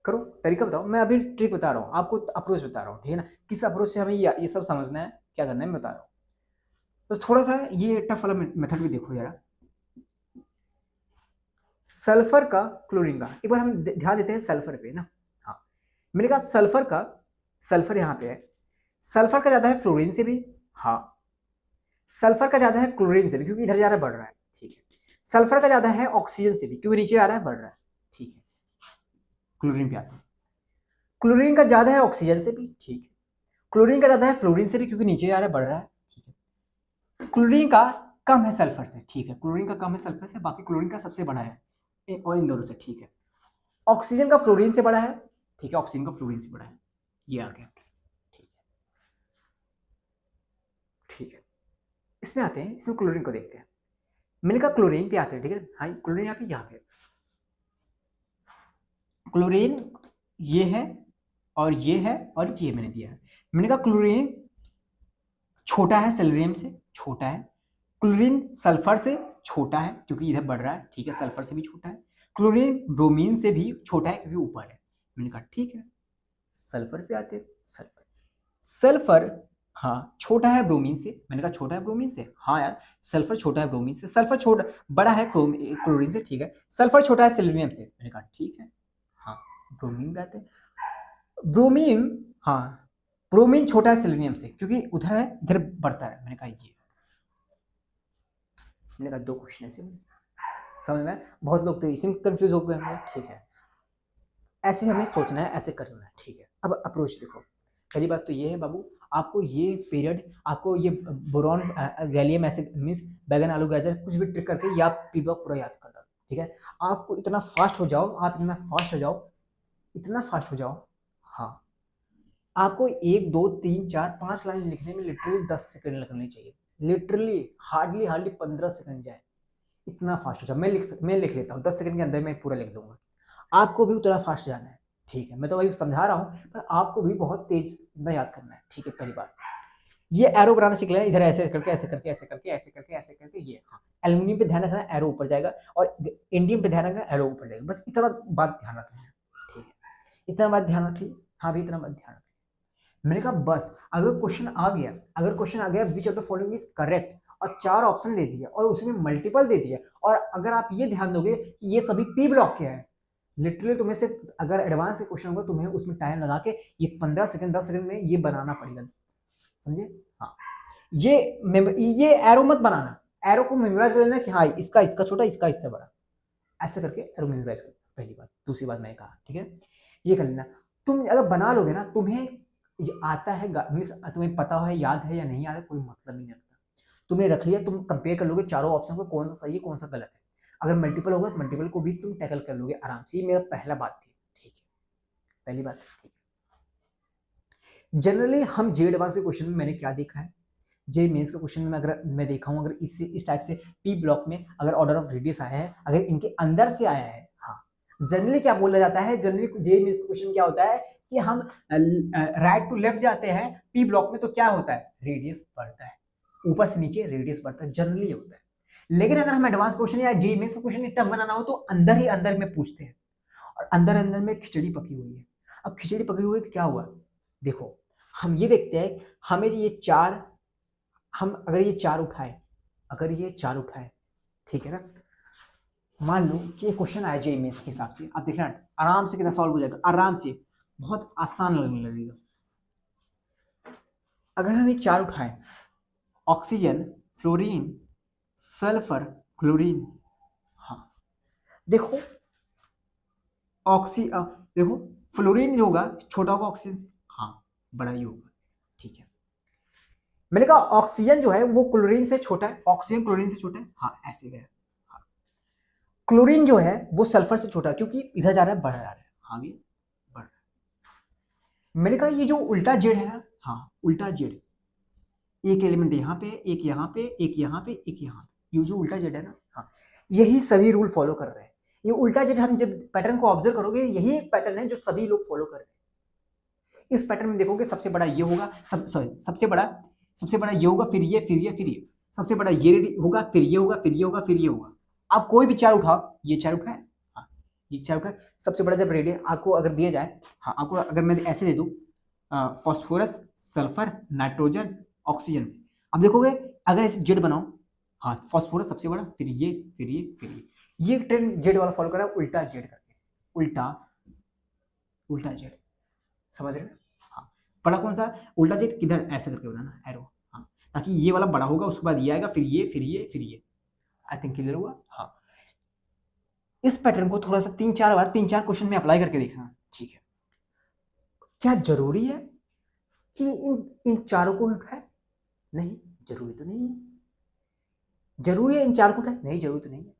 करो, तरीका बताओ, मैं अभी ट्रिक बता रहा हूँ आपको, अप्रोच बता रहा हूँ, ठीक है ना, किस अप्रोच से हमें ये सब समझना है, क्या करना है मैं बता रहा हूँ। बस थोड़ा सा ये टफ वाला मेथड भी देखो जरा। सल्फर का क्लोरीन का, एक बार हम ध्यान देते हैं सल्फर पे ना। हाँ, मैंने कहा सल्फर का, सल्फर यहाँ पे है, सल्फर का ज्यादा है फ्लोरीन से भी, हाँ, सल्फर का ज्यादा है क्लोरीन से भी क्योंकि इधर जा रहा है बढ़ रहा है, ठीक है। सल्फर का ज्यादा है ऑक्सीजन से भी क्योंकि नीचे आ रहा है बढ़ रहा है, ठीक है। क्लोरीन पे आते हैं, क्लोरीन का ज्यादा है ऑक्सीजन से भी, ठीक है। क्लोरीन का ज्यादा है फ्लोरीन से भी क्योंकि नीचे आ रहा है बढ़ रहा है, ठीक है। क्लोरीन का कम है सल्फर से, ठीक है, क्लोरीन का कम है सल्फर से, बाकी क्लोरीन का सबसे बड़ा है और इन दोनों से, ठीक है। ऑक्सीजन का फ्लोरीन से बड़ा है, ठीक है, ऑक्सीजन का फ्लोरीन से बड़ा है, ये आ गया, ठीक है, ठीक है। इसमें आते हैं, इसमें क्लोरीन को देखते हैं। मैंने कहा क्लोरीन पे आते हैं, ठीक है, हाँ क्लोरीन यहाँ पे क्लोरीन ये है और ये है और ये मैंने दिया है। मैंने कहा क्लोरीन छोटा है सिल्वरियम से, छोटा है। क्लोरीन सल्फर से छोटा है क्योंकि इधर बढ़ रहा है, ठीक है, सल्फर से भी छोटा है। क्लोरीन ब्रोमीन से भी छोटा है क्योंकि ऊपर है। मैंने कहा ठीक है, सल्फर पे आते हैं। सल्फर, सल्फर हाँ छोटा है ब्रोमीन से, मैंने कहा छोटा है ब्रोमीन से, हाँ यार सल्फर छोटा है ब्रोमीन से, सल्फर छोटा बड़ा है क्लोरीन से, ठीक है। सल्फर छोटा है सिल्वरियम से, मैंने कहा ठीक है, हाँ ब्रोमीन पे आते हैं। ब्रोमीन, हाँ ब्रोमीन छोटा है सिलेनियम से क्योंकि उधर है इधर बढ़ता है, मैंने कहा ये, मैंने कहा दो क्वेश्चन ऐसे समझ में। बहुत लोग तो इसी में कंफ्यूज हो गए होंगे, ठीक है, ऐसे हमें सोचना है, ऐसे करना है, ठीक है। अब अप्रोच देखो, पहली बात तो ये है बाबू, आपको ये पीरियड, आपको ये बोरॉन गैलियम एसिड मींस बैगन आलू गाजर कुछ भी ट्रिक करके ये आप पी ब्लॉक पूरा याद कर लो, ठीक है। आपको इतना फास्ट हो जाओ, आप इतना फास्ट हो जाओ, इतना फास्ट हो जाओ, हाँ आपको 1 2 3 4 5 लाइन लिखने में लिटरली 10 सेकंड लगने चाहिए, लिटरली हार्डली हार्डली 15 सेकंड जाए, इतना फास्ट हो जाए। मैं लिख लेता हूँ 10 सेकंड के अंदर मैं पूरा लिख दूंगा, आपको भी उतना फास्ट जाना है, ठीक है। मैं तो वही समझा रहा हूँ पर आपको भी बहुत तेज ना याद करना है, ठीक है। पहली बात ये एरो बनाना सीख लेना, इधर ऐसे करके ऐसे करके ऐसे करके ऐसे करके ऐसे करके, ये हाँ एल्यूमिनियम पे ध्यान रखना एरो ऊपर जाएगा और इंडियम पे ध्यान रखना एरो ऊपर जाएगा, बस इतना बात ध्यान रखना है, ठीक है, इतना बात ध्यान रख ली, हाँ भी इतना बात ध्यान रख। मैंने कहा बस अगर क्वेश्चन आ गया, अगर क्वेश्चन आ गया which of the following is correct और 4 ऑप्शन दे दिया और उसमें मल्टीपल दे दिया, और अगर आप ये ध्यान दोगे कि ये सभी पी ब्लॉक के हैं, लिटरली तुम्हें से अगर एडवांस के क्वेश्चन होगा तुम्हें उसमें टाइम लगा के ये 15 सेकंड 10 सेकंड में ये बनाना पड़ेगा, समझे? हाँ ये एरो मत बनाना, एरो को मेमोराइज कर लेना कि हाँ इसका इसका छोटा इसका इससे बड़ा, ऐसे करके एरो मेमोराइज कर, पहली बात। दूसरी बात मैंने कहा, ठीक है, ये कर लेना। तुम अगर बना लोगे ना, तुम्हें ये आता है मीन्स तुम्हें पता है याद है या नहीं याद है कोई मतलब ही नहीं रखता, तुमने रख लिया, तुम कंपेयर कर लोगे चारों ऑप्शन को कौन सा सही है कौन सा गलत है, अगर मल्टीपल होगा तो मल्टीपल को भी तुम टैकल कर लोगे आराम से, ये मेरा पहला बात थी, ठीक है, पहली बात, ठीक है। जनरली हम जे एडवांस के क्वेश्चन में मैंने क्या देखा है, जे मेंस के क्वेश्चन में अगर मैं देखा हूं, अगर इस टाइप से पी ब्लॉक में अगर ऑर्डर ऑफ रेडियस आया है, अगर इनके अंदर से आया है, हाँ जनरली क्या बोला जाता है, जनरली जे मेंस का क्वेश्चन क्या होता है कि हम राइट टू लेफ्ट जाते हैं पी ब्लॉक में तो क्या होता है, रेडियस बढ़ता है, ऊपर से नीचे रेडियस बढ़ता है, जनरली होता है। लेकिन अगर हम एडवांस क्वेश्चन या जे मेंस का क्वेश्चन टफ बनाना हो तो अंदर ही अंदर में पूछते हैं, और अंदर अंदर में खिचड़ी पकी हुई है। अब खिचड़ी पकी हुई तो क्या हुआ, देखो हम ये देखते हैं, हमें ये चार, हम अगर ये चार उठाए, अगर ये चार उठाए, ठीक है ना, मान लो कि ये क्वेश्चन आया जे मेंस के हिसाब से, आप देखना आराम से कितना सॉल्व हो जाएगा, आराम से, बहुत आसान लगने लगेगा। अगर हम ये चार उठाए, ऑक्सीजन, फ्लोरीन, सल्फर, क्लोरीन, हाँ देखो देखो फ्लोरीन जो होगा छोटा होगा ऑक्सीजन से, हाँ बड़ा ही होगा, ठीक है। मैंने कहा ऑक्सीजन जो है वो क्लोरीन से छोटा है, ऑक्सीजन क्लोरीन से छोटा है, हाँ ऐसे गया, हाँ। क्लोरीन जो है वो सल्फर से छोटा, क्योंकि इधर जा रहा है, बढ़ जा रहा है, आगे बढ़ रहा है। मैंने कहा ये जो उल्टा जेड है ना, हाँ उल्टा जेड, एक एलिमेंट यहाँ पे, एक यहाँ पे, एक यहाँ पे, एक यहाँ पे, ये जो उल्टा जेड है ना, हाँ यही सभी रूल फॉलो कर रहे हैं। ये उल्टा जेड, हम जब पैटर्न को ऑब्जर्व करोगे, यही एक पैटर्न है जो सभी लोग फॉलो कर रहे हैं। इस पैटर्न में देखोगे सबसे बड़ा ये होगा, सबसे बड़ा ये होगा, फिर ये, फिर ये, फिर ये, सबसे बड़ा ये होगा, फिर ये होगा, फिर ये होगा, फिर ये होगा। आप कोई भी चार उठाओ, ये चार उठाए, हाँ ये चार उठाए, सबसे बड़ा जब रेडियस आपको अगर दिया जाए, हाँ आपको अगर मैं ऐसे दे दूं, फॉस्फोरस, सल्फर, नाइट्रोजन, ऑक्सीजन, अब देखोगे अगर ऐसे जेड बनाओ, हाँ फॉस्फोरस सबसे बड़ा, फिर ये, फिर ये, फिर ये ट्रेंड जेड वाला फॉलो कर रहा है, उल्टा जेड करके, उल्टा जेड, समझ रहे हैं? हाँ बड़ा कौन सा, उल्टा जेड किधर, ऐसे करके बनाना एरो, हाँ ताकि ये वाला बड़ा होगा, उसके बाद ये आएगा, फिर ये, फिर ये, फिर ये। आई थिंक क्लियर हुआ? हाँ इस पैटर्न को थोड़ा सा 3-4 बार 3-4 क्वेश्चन में अप्लाई करके देखना, ठीक है? क्या जरूरी है कि इन चारों को उठाए? नहीं, जरूरी तो नहीं है। जरूरी है इन चार को उठाए? नहीं, जरूरी तो नहीं है।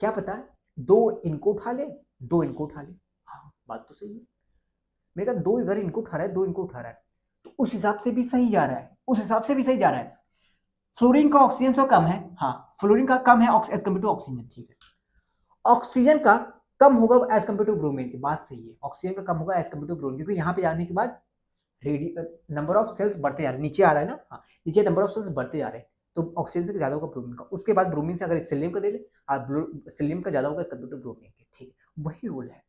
क्या पता है दो इनको उठा ले, दो इनको उठा ले, हाँ बात तो सही है। मैंने कहा दो इधर इनको उठा रहा है, दो इनको उठा रहा है, तो उस हिसाब से भी सही जा रहा है, उस हिसाब से भी सही जा रहा है। फ्लोरीन का ऑक्सीजन तो कम है, हाँ फ्लोरीन का कम है एज कम्पेयर टू ऑक्सीजन, ठीक है। ऑक्सीजन का कम होगा एज कम्पेयर टू ब्रोमीन की, बात सही है, ऑक्सीजन का कम होगा एज कम्पेयर टू ब्रोमीन, क्योंकि यहाँ पे जाने के बाद नंबर ऑफ सेल्स बढ़ते जा रहे हैं, नीचे आ रहा है ना, हाँ नीचे नंबर ऑफ सेल्स बढ़ते जा रहे हैं, तो ऑक्सीजन से ज्यादा होगा ब्रोमीन का, उसके बाद ब्रोमीन से अगर सिलियम का दे ले, सिलियम का ज्यादा होगा एज कम्पेयर टू ब्रोमीन के, ठीक है। वही रूल है,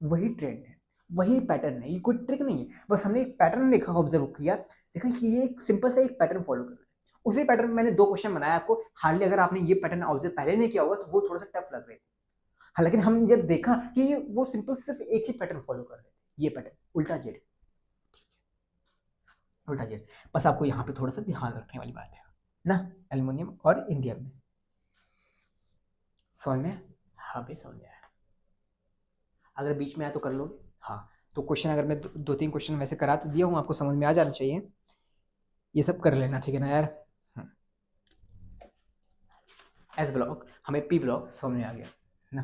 वही ट्रेंड है, वही पैटर्न है, ये कोई ट्रिक नहीं है, बस हमने एक पैटर्न देखा, ऑब्जर्व किया, देखा कि ये एक सिंपल सा एक पैटर्न फॉलो कर रहा है। उसी पैटर्न में मैंने 2 क्वेश्चन बनाया आपको, हार्डली अगर आपने ये पैटर्न ऑब्जर्व पहले नहीं किया होगा तो वो थोड़ा सा टफ लग रहे थे, हालांकि हम जब देखा कि वो सिंपल सिर्फ एक ही पैटर्न फॉलो कर रहे थे, ये पैटर्न उल्टा जेड, उल्टा जेड, बस आपको यहाँ पे थोड़ा सा ध्यान रखने वाली बात है ना, एल्युमिनियम और इंडियम में। समझ में? हाँ भाई समझ में आया, अगर बीच में आया तो कर लोगे, हाँ तो क्वेश्चन अगर मैं 2-3 क्वेश्चन वैसे करा तो दिया हूँ, आपको समझ में आ जाना चाहिए, ये सब कर लेना, ठीक है ना यार? एस ब्लॉक, हमें पी ब्लॉक समझ में आ गया ना।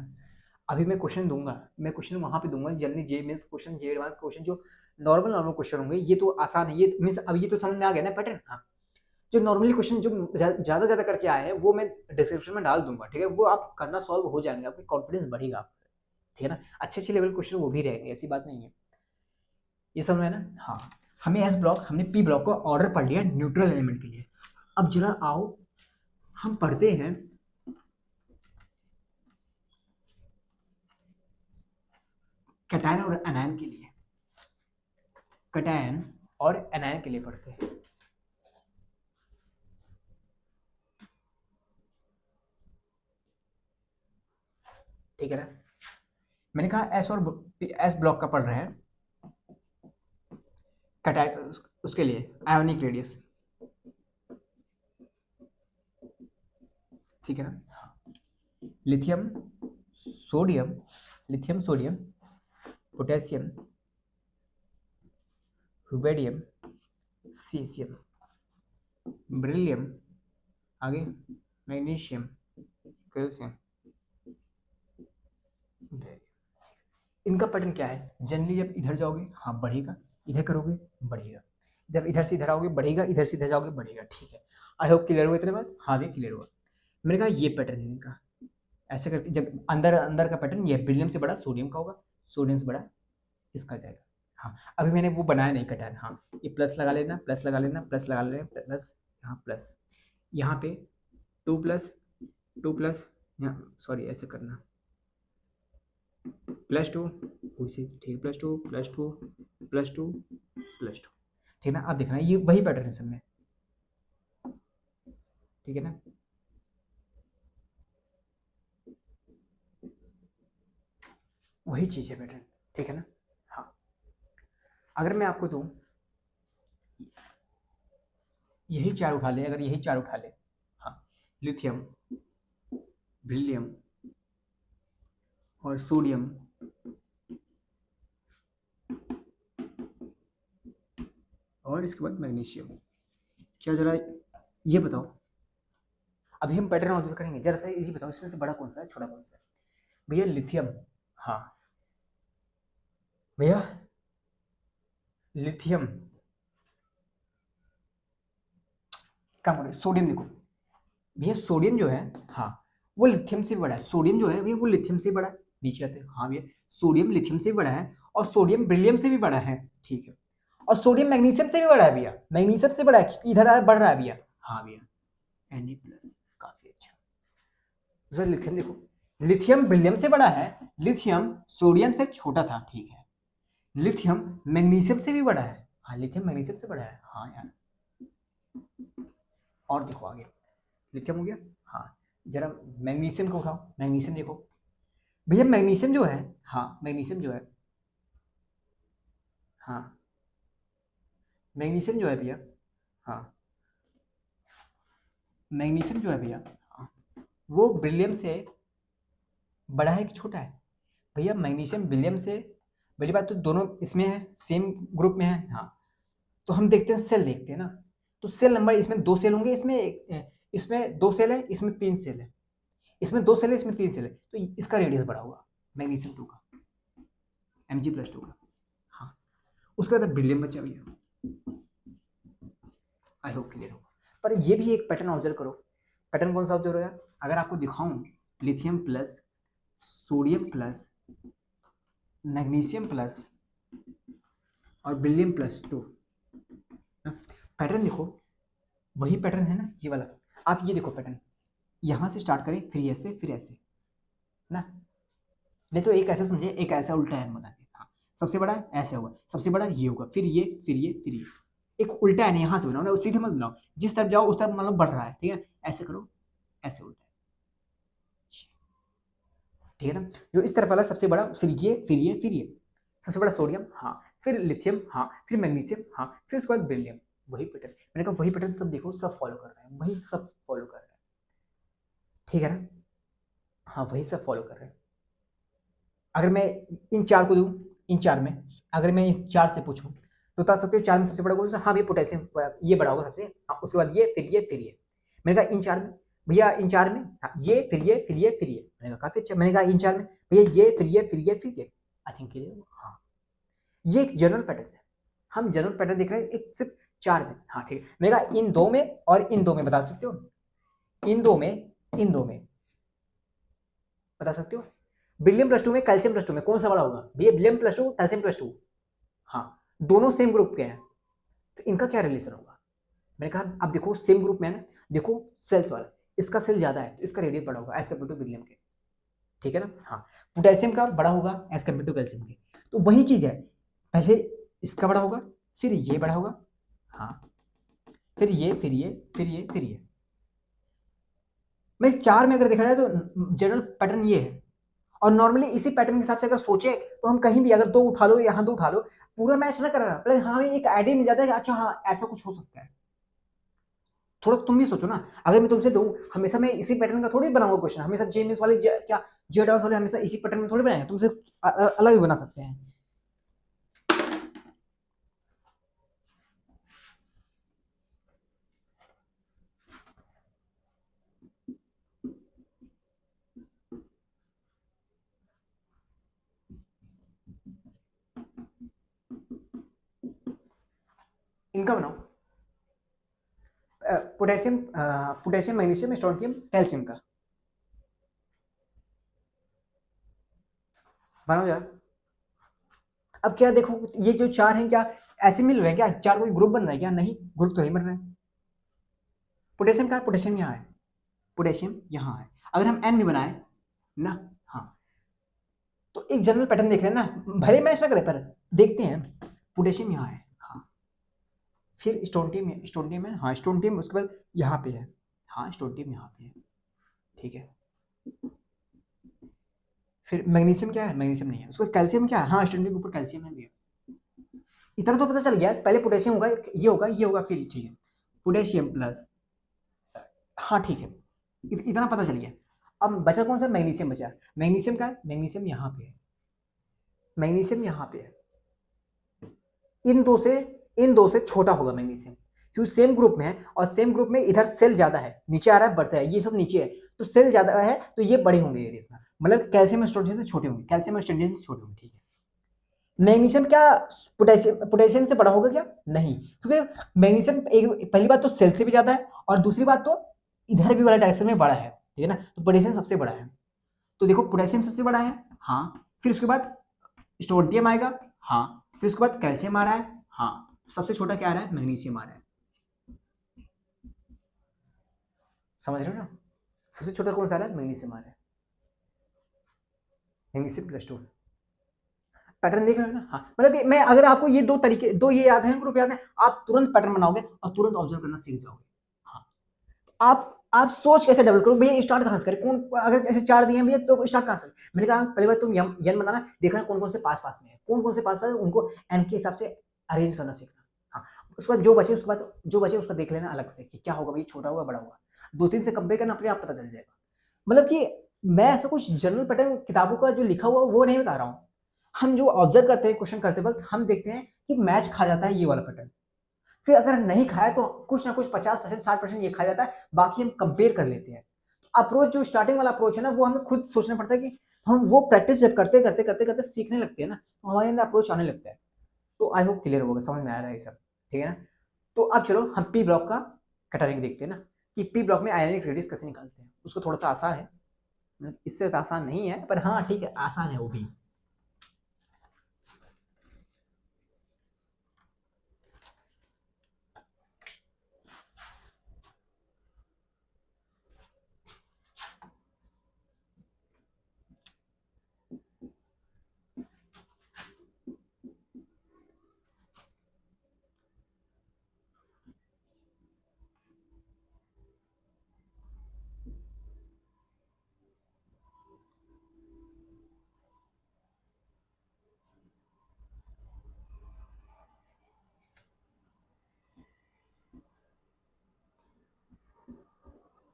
अभी मैं क्वेश्चन दूंगा, मैं क्वेश्चन वहां पे दूंगा जनरली जे मेंस क्वेश्चन, जे एडवांस क्वेश्चन, जो नॉर्मल क्वेश्चन होंगे, ये तो आसान है, ये मींस अब ये तो समझ में आ गया ना पैटर्न, हाँ जो नॉर्मली क्वेश्चन जो ज्यादा करके आए हैं वो मैं डिस्क्रिप्शन में डाल दूंगा, ठीक है, वो आप करना सॉल्व हो जाएंगे, आपकी कॉन्फिडेंस बढ़ेगा, ठीक है ना, अच्छे लेवल क्वेश्चन वो भी रहेंगे, ऐसी बात नहीं है, ये समझ में है ना? हाँ हमें एस ब्लॉक, हमने पी ब्लॉक को ऑर्डर पढ़ लिया न्यूट्रल एलिमेंट के लिए। अब जरा आओ हम पढ़ते हैं कैटायन और एनायन के लिए, कैटायन और एनायन के लिए पढ़ते हैं। ठीक है ना, मैंने कहा एस और एस ब्लॉक का पढ़ रहे हैं, कैटायन उसके लिए आयोनिक रेडियस, ठीक है ना, lithium sodium, lithium sodium, potassium, rubidium, caesium, beryllium, आगे मैग्नीशियम, कैल्शियम, इनका पैटर्न क्या है? जनरली जब इधर जाओगे हाँ बढ़ेगा, इधर करोगे बढ़ेगा, जब इधर से इधर आओगे बढ़ेगा, इधर से इधर जाओगे बढ़ेगा, ठीक है। आई होप क्लियर हुआ इतने बात? हाँ भी क्लियर हुआ। मैंने कहा ये पैटर्न है इनका, ऐसे करके जब अंदर अंदर का पैटर्न, ये ब्रिलियम से बड़ा सोडियम का होगा, सोडियम से बड़ा इसका जाएगा। हाँ अभी मैंने वो बनाया नहीं कैटायन, हाँ ये प्लस लगा लेना, प्लस लगा लेना, प्लस लगा लेना, प्लस यहाँ प्लस, यहाँ पे 2 प्लस 2 प्लस, यहाँ सॉरी ऐसे करना, +2, ठीक है, +2 +2 +2 +2, ठीक है ना। आप देखना ये वही पैटर्न है सब में, ठीक है ना। वही चीज है पैटर्न, ठीक है ना। हाँ अगर मैं आपको दूं यही चार उठा ले, अगर यही चार उठा ले, हाँ लिथियम, ब्रिलियम और सोडियम और इसके बाद मैग्नीशियम, क्या जरा ये बताओ, अभी हम पैटर्न ऑब्जर्व करेंगे, जरा सा इजी बताओ इसमें से बड़ा कौन सा है, छोटा कौन सा है? भैया लिथियम, हाँ भैया लिथियम, क्या बोले सोडियम, देखो भैया सोडियम जो है, हाँ वो लिथियम से भी बड़ा है, सोडियम जो है भैया वो लिथियम से बड़ा है, नीचे आते हैं, हाँ भैया सोडियम लिथियम से भी बड़ा है और सोडियम बेरिलियम से भी बड़ा है, ठीक है, और सोडियम मैग्नीशियम से भी बड़ा है भैया, मैग्नीशियम से बड़ा है क्योंकि इधर बढ़ रहा है भैया, हाँ भैया Na+, काफी अच्छा। दूसरा लिथियम देखो, लिथियम बेरिलियम से बड़ा है, लिथियम सोडियम से छोटा था, ठीक है, लिथियम मैग्नीशियम से भी बड़ा है, हाँ लिथियम मैग्नीशियम से बड़ा है, हाँ यार, और देखो आगे लिथियम हो गया, हाँ जरा मैग्नीशियम को उठाओ, मैग्नीशियम देखो भैया, मैग्नीशियम जो है, हाँ मैग्नीशियम जो है, हाँ मैग्नीशियम जो है भैया, हाँ मैग्नीशियम जो है भैया, हाँ, वो बेरिलियम से बड़ा है कि छोटा है, भैया मैग्नीशियम बेरिलियम से बड़ी बात, तो दोनों इसमें है, सेम ग्रुप में है, हाँ तो हम देखते हैं सेल, देखते हैं ना, तो सेल नंबर इसमें 2 सेल होंगे, इसमें 2 सेल है, इसमें 3 सेल है, इसमें 2 सेल है, इसमें 3 सेल है, तो इसका रेडियस बड़ा होगा मैग्नीशियम 2 का, Mg+2 का, हाँ उसके बाद बेरिलियम बचा भैया, आई होप क्लियर होगा, पर ये भी एक पैटर्न ऑब्जर्व करो, पैटर्न कौन सा ऑब्जर्व होगा, अगर आपको दिखाऊं lithium plus sodium plus magnesium plus और बेरिलियम+2, पैटर्न देखो वही पैटर्न है ना ये वाला, आप ये देखो पैटर्न, यहां से स्टार्ट करें फिर ऐसे फिर ऐसे ना, नहीं तो एक ऐसा समझे, एक ऐसा उल्टा एन बना के, हाँ सबसे बड़ा ऐसे होगा, सबसे बड़ा ये होगा, फिर ये फिर ये फिर ये, एक उल्टा एन यहाँ से बनाओ ना, सीधे मत बनाओ, जिस तरफ जाओ उस तरफ मतलब बढ़ रहा है, ठीक है ऐसे करो, ऐसे उल्टा, ठीक है ना, जो इस तरफ वाला सबसे बड़ा, फिर ये फिर ये फिर ये, सबसे बड़ा सोडियम, हाँ फिर लिथियम, हाँ फिर मैग्नीशियम, हाँ फिर उसके बाद बेरिलियम, वही पैटर्न, मैंने कहा वही पैटर्न सब देखो, सब फॉलो कर रहे हैं, वही सब फॉलो कर रहे हैं, ठीक है ना, हाँ वही सब फॉलो कर रहे हैं। अगर मैं इन 4 को दूं, इन 4 में अगर मैं इन 4 से पूछूं तो बता सकते हो 4 में सबसे बड़ा कौन सा, हाँ भैया पोटेशियम, ये बड़ा होगा सबसे, हाँ उसके बाद ये फिर ये फिर ये, मैंने कहा इन 4 में भैया, इन 4 में हाँ, ये फिर ये फिर ये फिर ये, मैंने कहा काफी अच्छा, मैंने कहा इन 4 में भैया ये फिर ये फिर ये फिर ये, आई थिंक क्लियर, हाँ ये एक जनरल पैटर्न है, हम जनरल पैटर्न देख रहे हैं एक सिर्फ 4 में, हाँ ठीक है, मैंने कहा इन 2 में और इन 2 में बता सकते हो, इन 2 में, इन 2 में बता सकते हो, बेरिलियम+2 में कैल्शियम+2 में कौन सा बड़ा होगा भैया, बेरिलियम+2 कैल्शियम+2, हाँ दोनों सेम ग्रुप के हैं, तो इनका क्या रिलेशन होगा, मैंने कहा अब देखो सेम ग्रुप में है ना, देखो सेल्स वाला, इसका सेल ज्यादा है तो इसका रेडियस बड़ा होगा एज कम्पेयर टू बेरिलियम के, ठीक है ना, हाँ पोटेशियम का बड़ा होगा एज कम्पेयर टू कैल्शियम के, तो वही चीज है, पहले इसका बड़ा होगा फिर ये बड़ा होगा, हाँ फिर ये फिर ये फिर ये फिर ये, मैं 4 में अगर देखा जाए तो जनरल पैटर्न ये है, और नॉर्मली इसी पैटर्न के हिसाब से अगर सोचे तो हम कहीं भी अगर 2 उठा लो यहाँ 2 उठा लो, पूरा मैच ना कर रहा, पहले हाँ एक आइडिया मिल जाता है कि अच्छा हाँ ऐसा कुछ हो सकता है, थोड़ा तुम भी सोचो ना, अगर मैं तुमसे दूं हमेशा मैं इसी पैटर्न का थोड़ी बनाऊंगा क्वेश्चन, हमेशा जेएमएस वाले क्या जे एडवांस वाले हमेशा इसी पैटर्न में थोड़ी बनाएंगे, तुमसे अलग भी बना सकते हैं। इनका बनाओ, पोटेशियम, पोटेशियम मैग्नीशियम स्ट्रोंथियम कैल्शियम का बनाओ जरा, अब क्या देखो ये जो 4 हैं क्या ऐसे मिल रहे हैं क्या, 4 कोई ग्रुप बन रहा है क्या, नहीं ग्रुप तो नहीं बन रहे हैं, पोटेशियम का पोटेशियम यहाँ है, पोटेशियम यहाँ है, अगर हम एन भी बनाए ना, हाँ तो एक जनरल पैटर्न देख रहे हैं ना, भले मैच ना करे पर देखते हैं, पोटेशियम यहाँ है, हाँ फिर स्टोनटियम है, हाँ स्टोनटियम उसके बाद यहाँ पे है, हाँ स्टोनटियम यहाँ पे है, ठीक है, फिर मैग्नीशियम क्या है, मैग्नीशियम नहीं है, उसके बाद कैल्शियम क्या है, हाँ स्टोनटियम के ऊपर कैल्शियम है भैया, इतना तो पता चल गया, पहले पोटेशियम होगा ये होगा ये होगा फिर, ठीक है पोटेशियम प्लस, हाँ ठीक है इतना पता चल गया, अब बचा कौन सा, मैग्नीशियम बचा, मैग्नीशियम का मैग्नीशियम यहाँ पे है, मैग्नीशियम यहाँ पे है, इन दो से छोटा होगा मैग्नीशियम, क्योंकि सेम ग्रुप में है और सेम ग्रुप में इधर सेल ज्यादा है, नीचे आ रहा है बढ़ता है, ये सब नीचे है, तो सेल ज्यादा है तो ये बड़े होंगे एरिया में, मतलब कैल्शियम स्टोरेज में छोटे होंगे, कैल्शियम स्टोरेज में छोटे होंगे, ठीक है। मैग्नीशियम क्या पोटेशियम से बड़ा होगा क्या? नहीं, क्योंकि मैग्नीशियम एक पहली बात तो सेल से भी ज्यादा है और दूसरी बात तो इधर भी वाला डायरेक्शन में बड़ा है, ठीक है ना, तो पोटेशियम सबसे बड़ा है। तो देखो पोटेशियम सबसे बड़ा है, हाँ, फिर उसके बाद स्टोन्टियम आएगा, हाँ, फिर उसके बाद कैल्शियम आ रहा है, हाँ, सबसे छोटा क्या आ रहा है? मैग्नीशियम आ रहा है। समझ रहे हो ना? सबसे छोटा कौन सा आ रहा है? मैग्नीशियम आ रहा है। Magnesium plus 2। पैटर्न देख रहे हो ना? हाँ, मतलब मैं अगर आपको ये दो तरीके, दो ये याद है, ग्रुप याद है, आप तुरंत पैटर्न बनाओगे और तुरंत ऑब्जर्व करना सीख जाओगे। हाँ, आप सोच कैसे डेवलप करो भैया, स्टार्ट कहां से करें, कौन अगर ऐसे चार दिए हैं भैया तो स्टार्ट कहां से? मैंने कहा पहली बार तुम यन बनाना, देखना कौन कौन से पास पास में है, कौन कौन से पास पास है, उनको एन के हिसाब से अरेंज करना सीखना। हाँ, उसके बाद जो बचे उसके बाद जो बचे उसका देख लेना अलग से कि क्या होगा भाई, छोटा होगा बड़ा होगा, दो तीन से कंपेयर करना, अपने आप पता चल जाएगा। मतलब कि मैं ऐसा कुछ जनरल पैटर्न किताबों का जो लिखा हुआ वो नहीं बता रहा हूँ, हम जो ऑब्जर्व करते हैं क्वेश्चन करते वक्त हम देखते हैं कि मैच खा जाता है ये वाला पैटर्न, फिर अगर नहीं खाया तो कुछ ना कुछ 50% 60% ये खा जाता है, बाकी हम कंपेयर कर लेते हैं। अप्रोच जो स्टार्टिंग वाला अप्रोच है ना, वो हमें खुद सोचना पड़ता है कि हम वो प्रैक्टिस जब करते करते करते करते सीखने लगते हैं ना, तो हमारे अंदर अप्रोच आने लगता है। तो आई होप क्लियर होगा, समझ में आ रहा है ये सब, ठीक है ना? तो अब चलो हम पी ब्लॉक का कटरिंग देखते हैं ना, कि पी ब्लॉक में आयोनिक रेडियस कैसे निकालते हैं। उसको थोड़ा सा आसान है, इससे तो आसान नहीं है पर हाँ ठीक है, आसान है वो भी।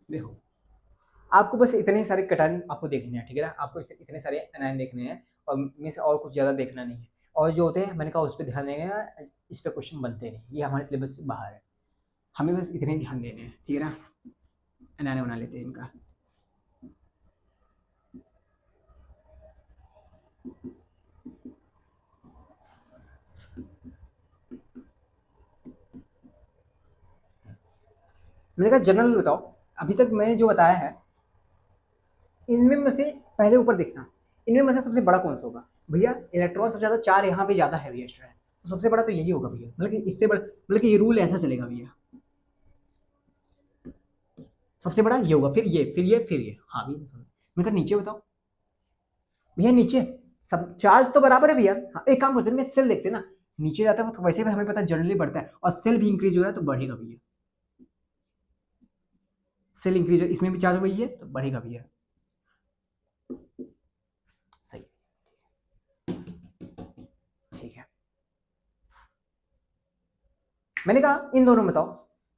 देखो, आपको बस इतने सारे कटान आपको देखने हैं, ठीक है ना, आपको इतने सारे एनायन देखने हैं और में से और कुछ ज़्यादा देखना नहीं है। और जो होते हैं मैंने कहा उस पर ध्यान देंगे ना, इस पे क्वेश्चन बनते नहीं, ये हमारे सिलेबस से बाहर है, हमें बस इतने ही ध्यान देने हैं, ठीक है ना। एनायन बना लेते हैं इनका। मैंने कहा जनरल बताओ, अभी तक मैंने जो बताया है इनमें में से पहले ऊपर देखना, इनमें में से सबसे बड़ा कौन सा होगा भैया? इलेक्ट्रॉन सबसे ज्यादा, चार यहाँ पे ज्यादा है भैया स्टूडेंट, तो सबसे बड़ा तो यही होगा भैया, मतलब कि इससे बड़ा, मतलब कि ये रूल ऐसा चलेगा भैया, सबसे बड़ा ये होगा, फिर ये, फिर ये, फिर ये। हाँ भैया समझ। मैंने कहा नीचे बताओ भैया, नीचे सब चार्ज तो बराबर है भैया। हाँ, एक काम करते हैं, मैं सेल देखते हैं ना, नीचे जाता है तो वैसे भी हमें पता है जनरली बढ़ता है, और सेल भी इंक्रीज हो रहा है तो बढ़ेगा भैया, सेल इंक्रीज, इसमें भी चार्ज वही है तो बढ़ेगा भैया, सही, ठीक है। मैंने कहा इन दोनों में बताओ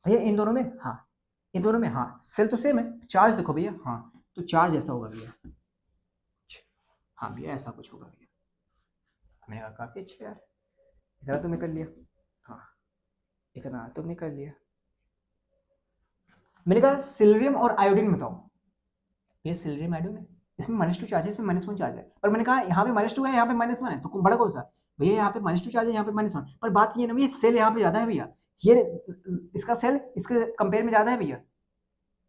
भैया, इन दोनों में, हाँ, इन दोनों में, हाँ, सेल तो सेम है, चार्ज देखो भैया, हाँ, तो चार्ज ऐसा होगा भैया, हाँ भैया ऐसा कुछ होगा भैया। मैंने कहा काफी अच्छा यार, इतना तुमने कर लिया, हाँ, इतना तुमने कर लिया। मैंने कहा सिल्वरियम और आयोडीन बताओ, ये सिल्वरियम आयोडीन है, इसमें -2 चार्ज है, इसमें -1 चार्ज है, पर मैंने कहा यहाँ पे -2 है, यहाँ पे -1 है, तो बड़ा कौन सा भैया? यहाँ पे -2 चार्ज है, यहाँ पे -1, पर बात ये ना भैया, सेल यहाँ पे ज्यादा है भैया, ये इसका सेल इसके कंपेयर में ज्यादा है भैया,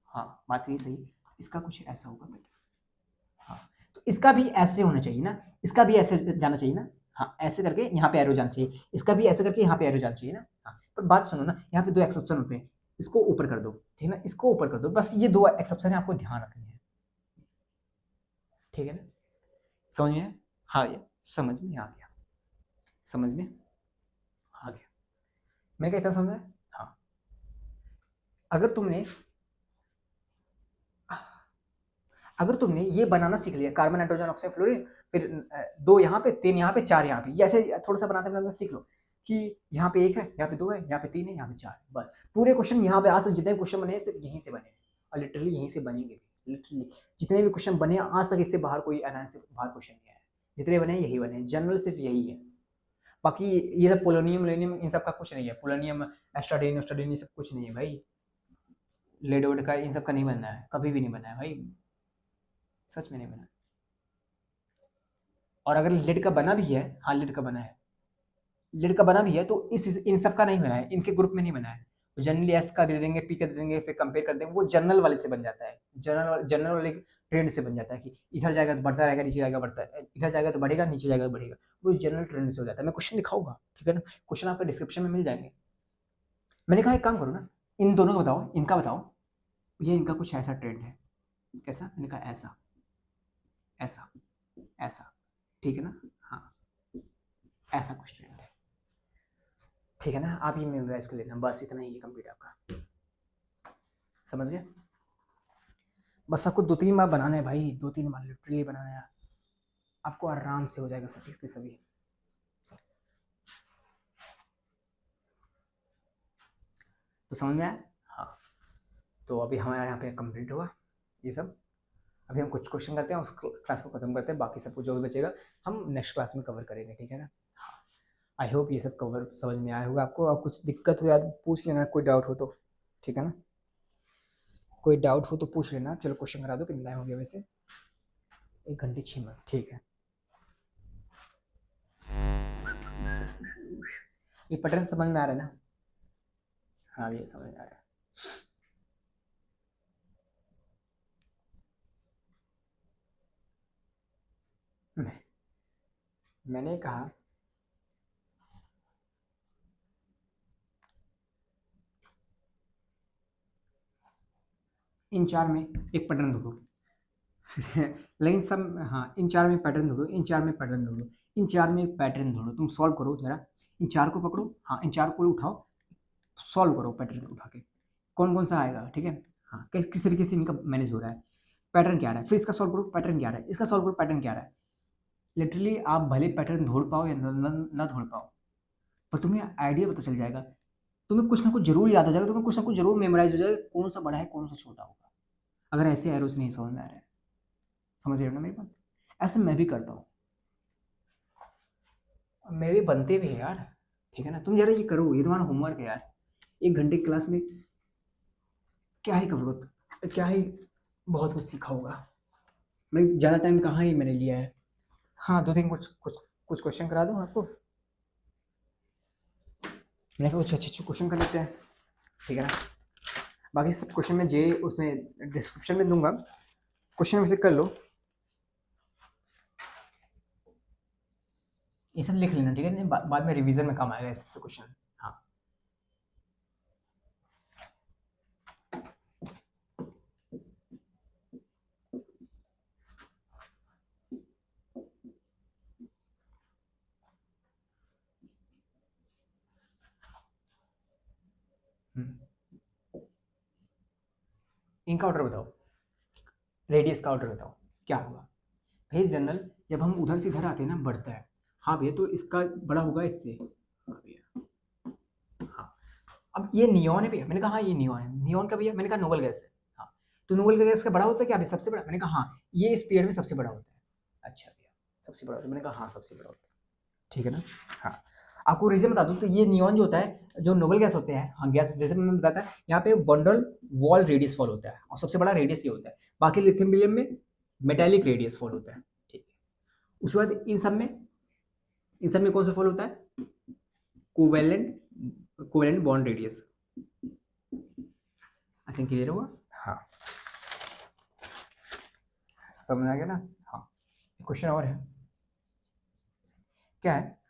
हाँ बात ये सही, इसका कुछ ऐसा होगा बेटा, हाँ, तो इसका भी ऐसे होना चाहिए ना, इसका भी ऐसे जाना चाहिए ना, हाँ, ऐसे करके यहाँ पे एरो जाना चाहिए, इसका भी ऐसे करके यहाँ पे एरो जाना चाहिए ना, हाँ, पर बात सुनो ना, यहाँ पे दो एक्सेप्शन होते हैं, इसको ऊपर कर दो, ठीक है ना, इसको ऊपर कर दो, बस ये दो एक्सेप्शन है, आपको ध्यान रखनी है, ठीक है ना, समझ में? हाँ ये समझ में आ गया, समझ में आ गया, मैं कहता समझ, हाँ, अगर तुमने अगर तुमने ये बनाना सीख लिया, कार्बन नाइट्रोजन ऑक्साइड फ्लोरीन, फिर दो यहाँ पे, तीन यहाँ पे, चार यहाँ पे, ये ऐसे थोड़ा सा बनाते बनाते सीख लो कि यहाँ पे एक है, यहाँ पे दो है, यहाँ पे तीन है, यहाँ पे चार, बस पूरे क्वेश्चन यहाँ पे आज तो जितने क्वेश्चन बने हैं सिर्फ यहीं से बने हैं, और लिटरली यहीं से बनेंगे, लिटरली जितने भी क्वेश्चन बने आज तक इससे बाहर कोई एनालिसिस से बाहर क्वेश्चन नहीं आया, जितने बने यही बने, जनरल सिर्फ यही है, बाकी ये सब पोलोनियम लेनियम इन सब का कुछ नहीं है, पोलोनियम एस्ट्राडिन एस्ट्राडिन ये सब कुछ नहीं है भाई, लेड वेड का इन सब का नहीं बनना है, कभी भी नहीं बना है भाई, सच में नहीं बना। और अगर लेड का बना भी है, हाँ लेड का बना है, लेड का बना भी है तो इस इन सब का नहीं बना है, इनके ग्रुप में नहीं बना है। जनरली एस का दे देंगे, पी का दे देंगे, फिर कंपेयर कर देंगे, वो जनरल वाले से बन जाता है, जनरल वाले ट्रेंड से बन जाता है कि इधर जाएगा तो बढ़ता रहेगा, नीचे जाएगा बढ़ता है, इधर जाएगा तो बढ़ेगा, नीचे जाएगा तो बढ़ेगा, वो जनरल ट्रेंड से हो जाता है। मैं क्वेश्चन दिखाऊंगा, ठीक है ना, क्वेश्चन आपका डिस्क्रिप्शन में मिल जाएंगे। मैंने कहा एक काम करो ना, इन दोनों का बताओ, इनका बताओ, ये इनका कुछ ऐसा ट्रेंड है, कैसा, मैंने कहा ऐसा ऐसा ऐसा, ठीक है ना, हाँ ऐसा कुछ ट्रेंड है, ठीक है ना, आप ये मेमोराइज कर लेना, बस इतना ही है कंप्लीट आपका, समझ गए। बस आपको 2-3 बार बनाना है भाई, 2-3 बार लिटरली बनाना है, आपको आराम से हो जाएगा सभी के सभी। तो समझ में आया, हाँ। तो अभी हमारे यहाँ पे कंप्लीट हुआ ये सब, अभी हम कुछ क्वेश्चन करते हैं, उस क्लास को खत्म करते हैं, बाकी सब कुछ जो भी बचेगा हम नेक्स्ट क्लास में कवर करेंगे, ठीक है ना। हाँ, आई होप ये सब कवर समझ में आया होगा आपको, और कुछ दिक्कत हो या तो पूछ लेना, कोई डाउट हो तो, ठीक है ना, कोई डाउट हो तो पूछ लेना। चलो क्वेश्चन करा दो, कितना टाइम हो गया वैसे, 1 घंटे 6 मिनट, ठीक है। ये पैटर्न समझ में आ रहा है ना, हाँ ये समझ में आ रहा है। मैंने कहा इन 4 में एक पैटर्न ढूंढो, लेकिन सब, हाँ इन 4 में पैटर्न ढूंढो, इन 4 में पैटर्न ढूंढो, इन 4 में एक पैटर्न ढूंढो, तुम सॉल्व करो जरा, इन 4 को पकड़ो, हाँ इन 4 को उठाओ, सॉल्व करो पैटर्न उठा के, कौन कौन सा आएगा, ठीक है। हाँ किस तरीके से इनका मैनेज हो रहा है, पैटर्न क्या आ रहा है, फिर इसका सॉल्व करो पैटर्न क्या आ रहा है, इसका सॉल्व करो पैटर्न क्या आ रहा है। लिटरली आप भले पैटर्न ढूंढ पाओ या न ढूंढ पाओ, पर तुम्हें आइडिया पता चल जाएगा, तुम्हें कुछ ना कुछ जरूर याद हो जाएगा, तुम्हें कुछ ना कुछ जरूर मेमोराइज हो जाएगा, कौन सा बड़ा है कौन सा छोटा होगा, अगर ऐसे एरोस नहीं समझ में आ रहा है। समझ रहे हो ना मेरी बात, ऐसे मैं भी करता हूँ, मेरे बनते भी है यार, ठीक है ना। तुम जरा ये करो, ये तुम्हारा होमवर्क है यार, 1 घंटे की क्लास में क्या ही करोगे, क्या ही बहुत कुछ सीखा होगा, मैं ज़्यादा टाइम कहाँ ही मैंने लिया है। हाँ 2-3 कुछ क्वेश्चन करा दूँ आपको, मैंने कहा कुछ अच्छे अच्छे क्वेश्चन कर लेते हैं, ठीक है ना। बाकी सब क्वेश्चन में जे उसमें डिस्क्रिप्शन में दूंगा, क्वेश्चन वैसे कर लो, ये सब लिख लेना, ठीक है, बाद में रिवीजन में काम आएगा ऐसे क्वेश्चन। हाँ इनका ऑर्डर बताओ, रेडियस का ऑर्डर बताओ क्या होगा। भाई जनरल जब हम उधर से इधर आते हैं ना बढ़ता है, हाँ भैया तो इसका बड़ा होगा इससे, हाँ भैया, हाँ। अब ये नियॉन है भैया, मैंने कहा हाँ ये नियॉन है, नियॉन का भैया मैंने कहा नोबल गैस है, हाँ तो नोबल गैस का बड़ा होता है क्या भैया, सबसे बड़ा, मैंने कहा हाँ ये इस पीरियड में सबसे बड़ा होता है, अच्छा भैया सबसे बड़ा होता है, मैंने कहा हाँ सबसे बड़ा होता है, ठीक है ना। हाँ आपको रीजन बता दूं तो ये नियॉन जो होता है, जो नोबल गैस होते हैं, हाँ गैस जैसे मैंने बताया यहाँ पे वंडल वॉल रेडियस फॉल होता है, और सबसे बड़ा रेडियस ये होता है, बाकी लिथियम विलियम में मेटालिक रेडियस फॉल होता है, ठीक है। उसके बाद इन सब में कौन सा फॉल होता है, covalent covalent bond radius, I think clear हुआ, हाँ समझ आ गया ना। हाँ क्वेश्चन और है, क्या है,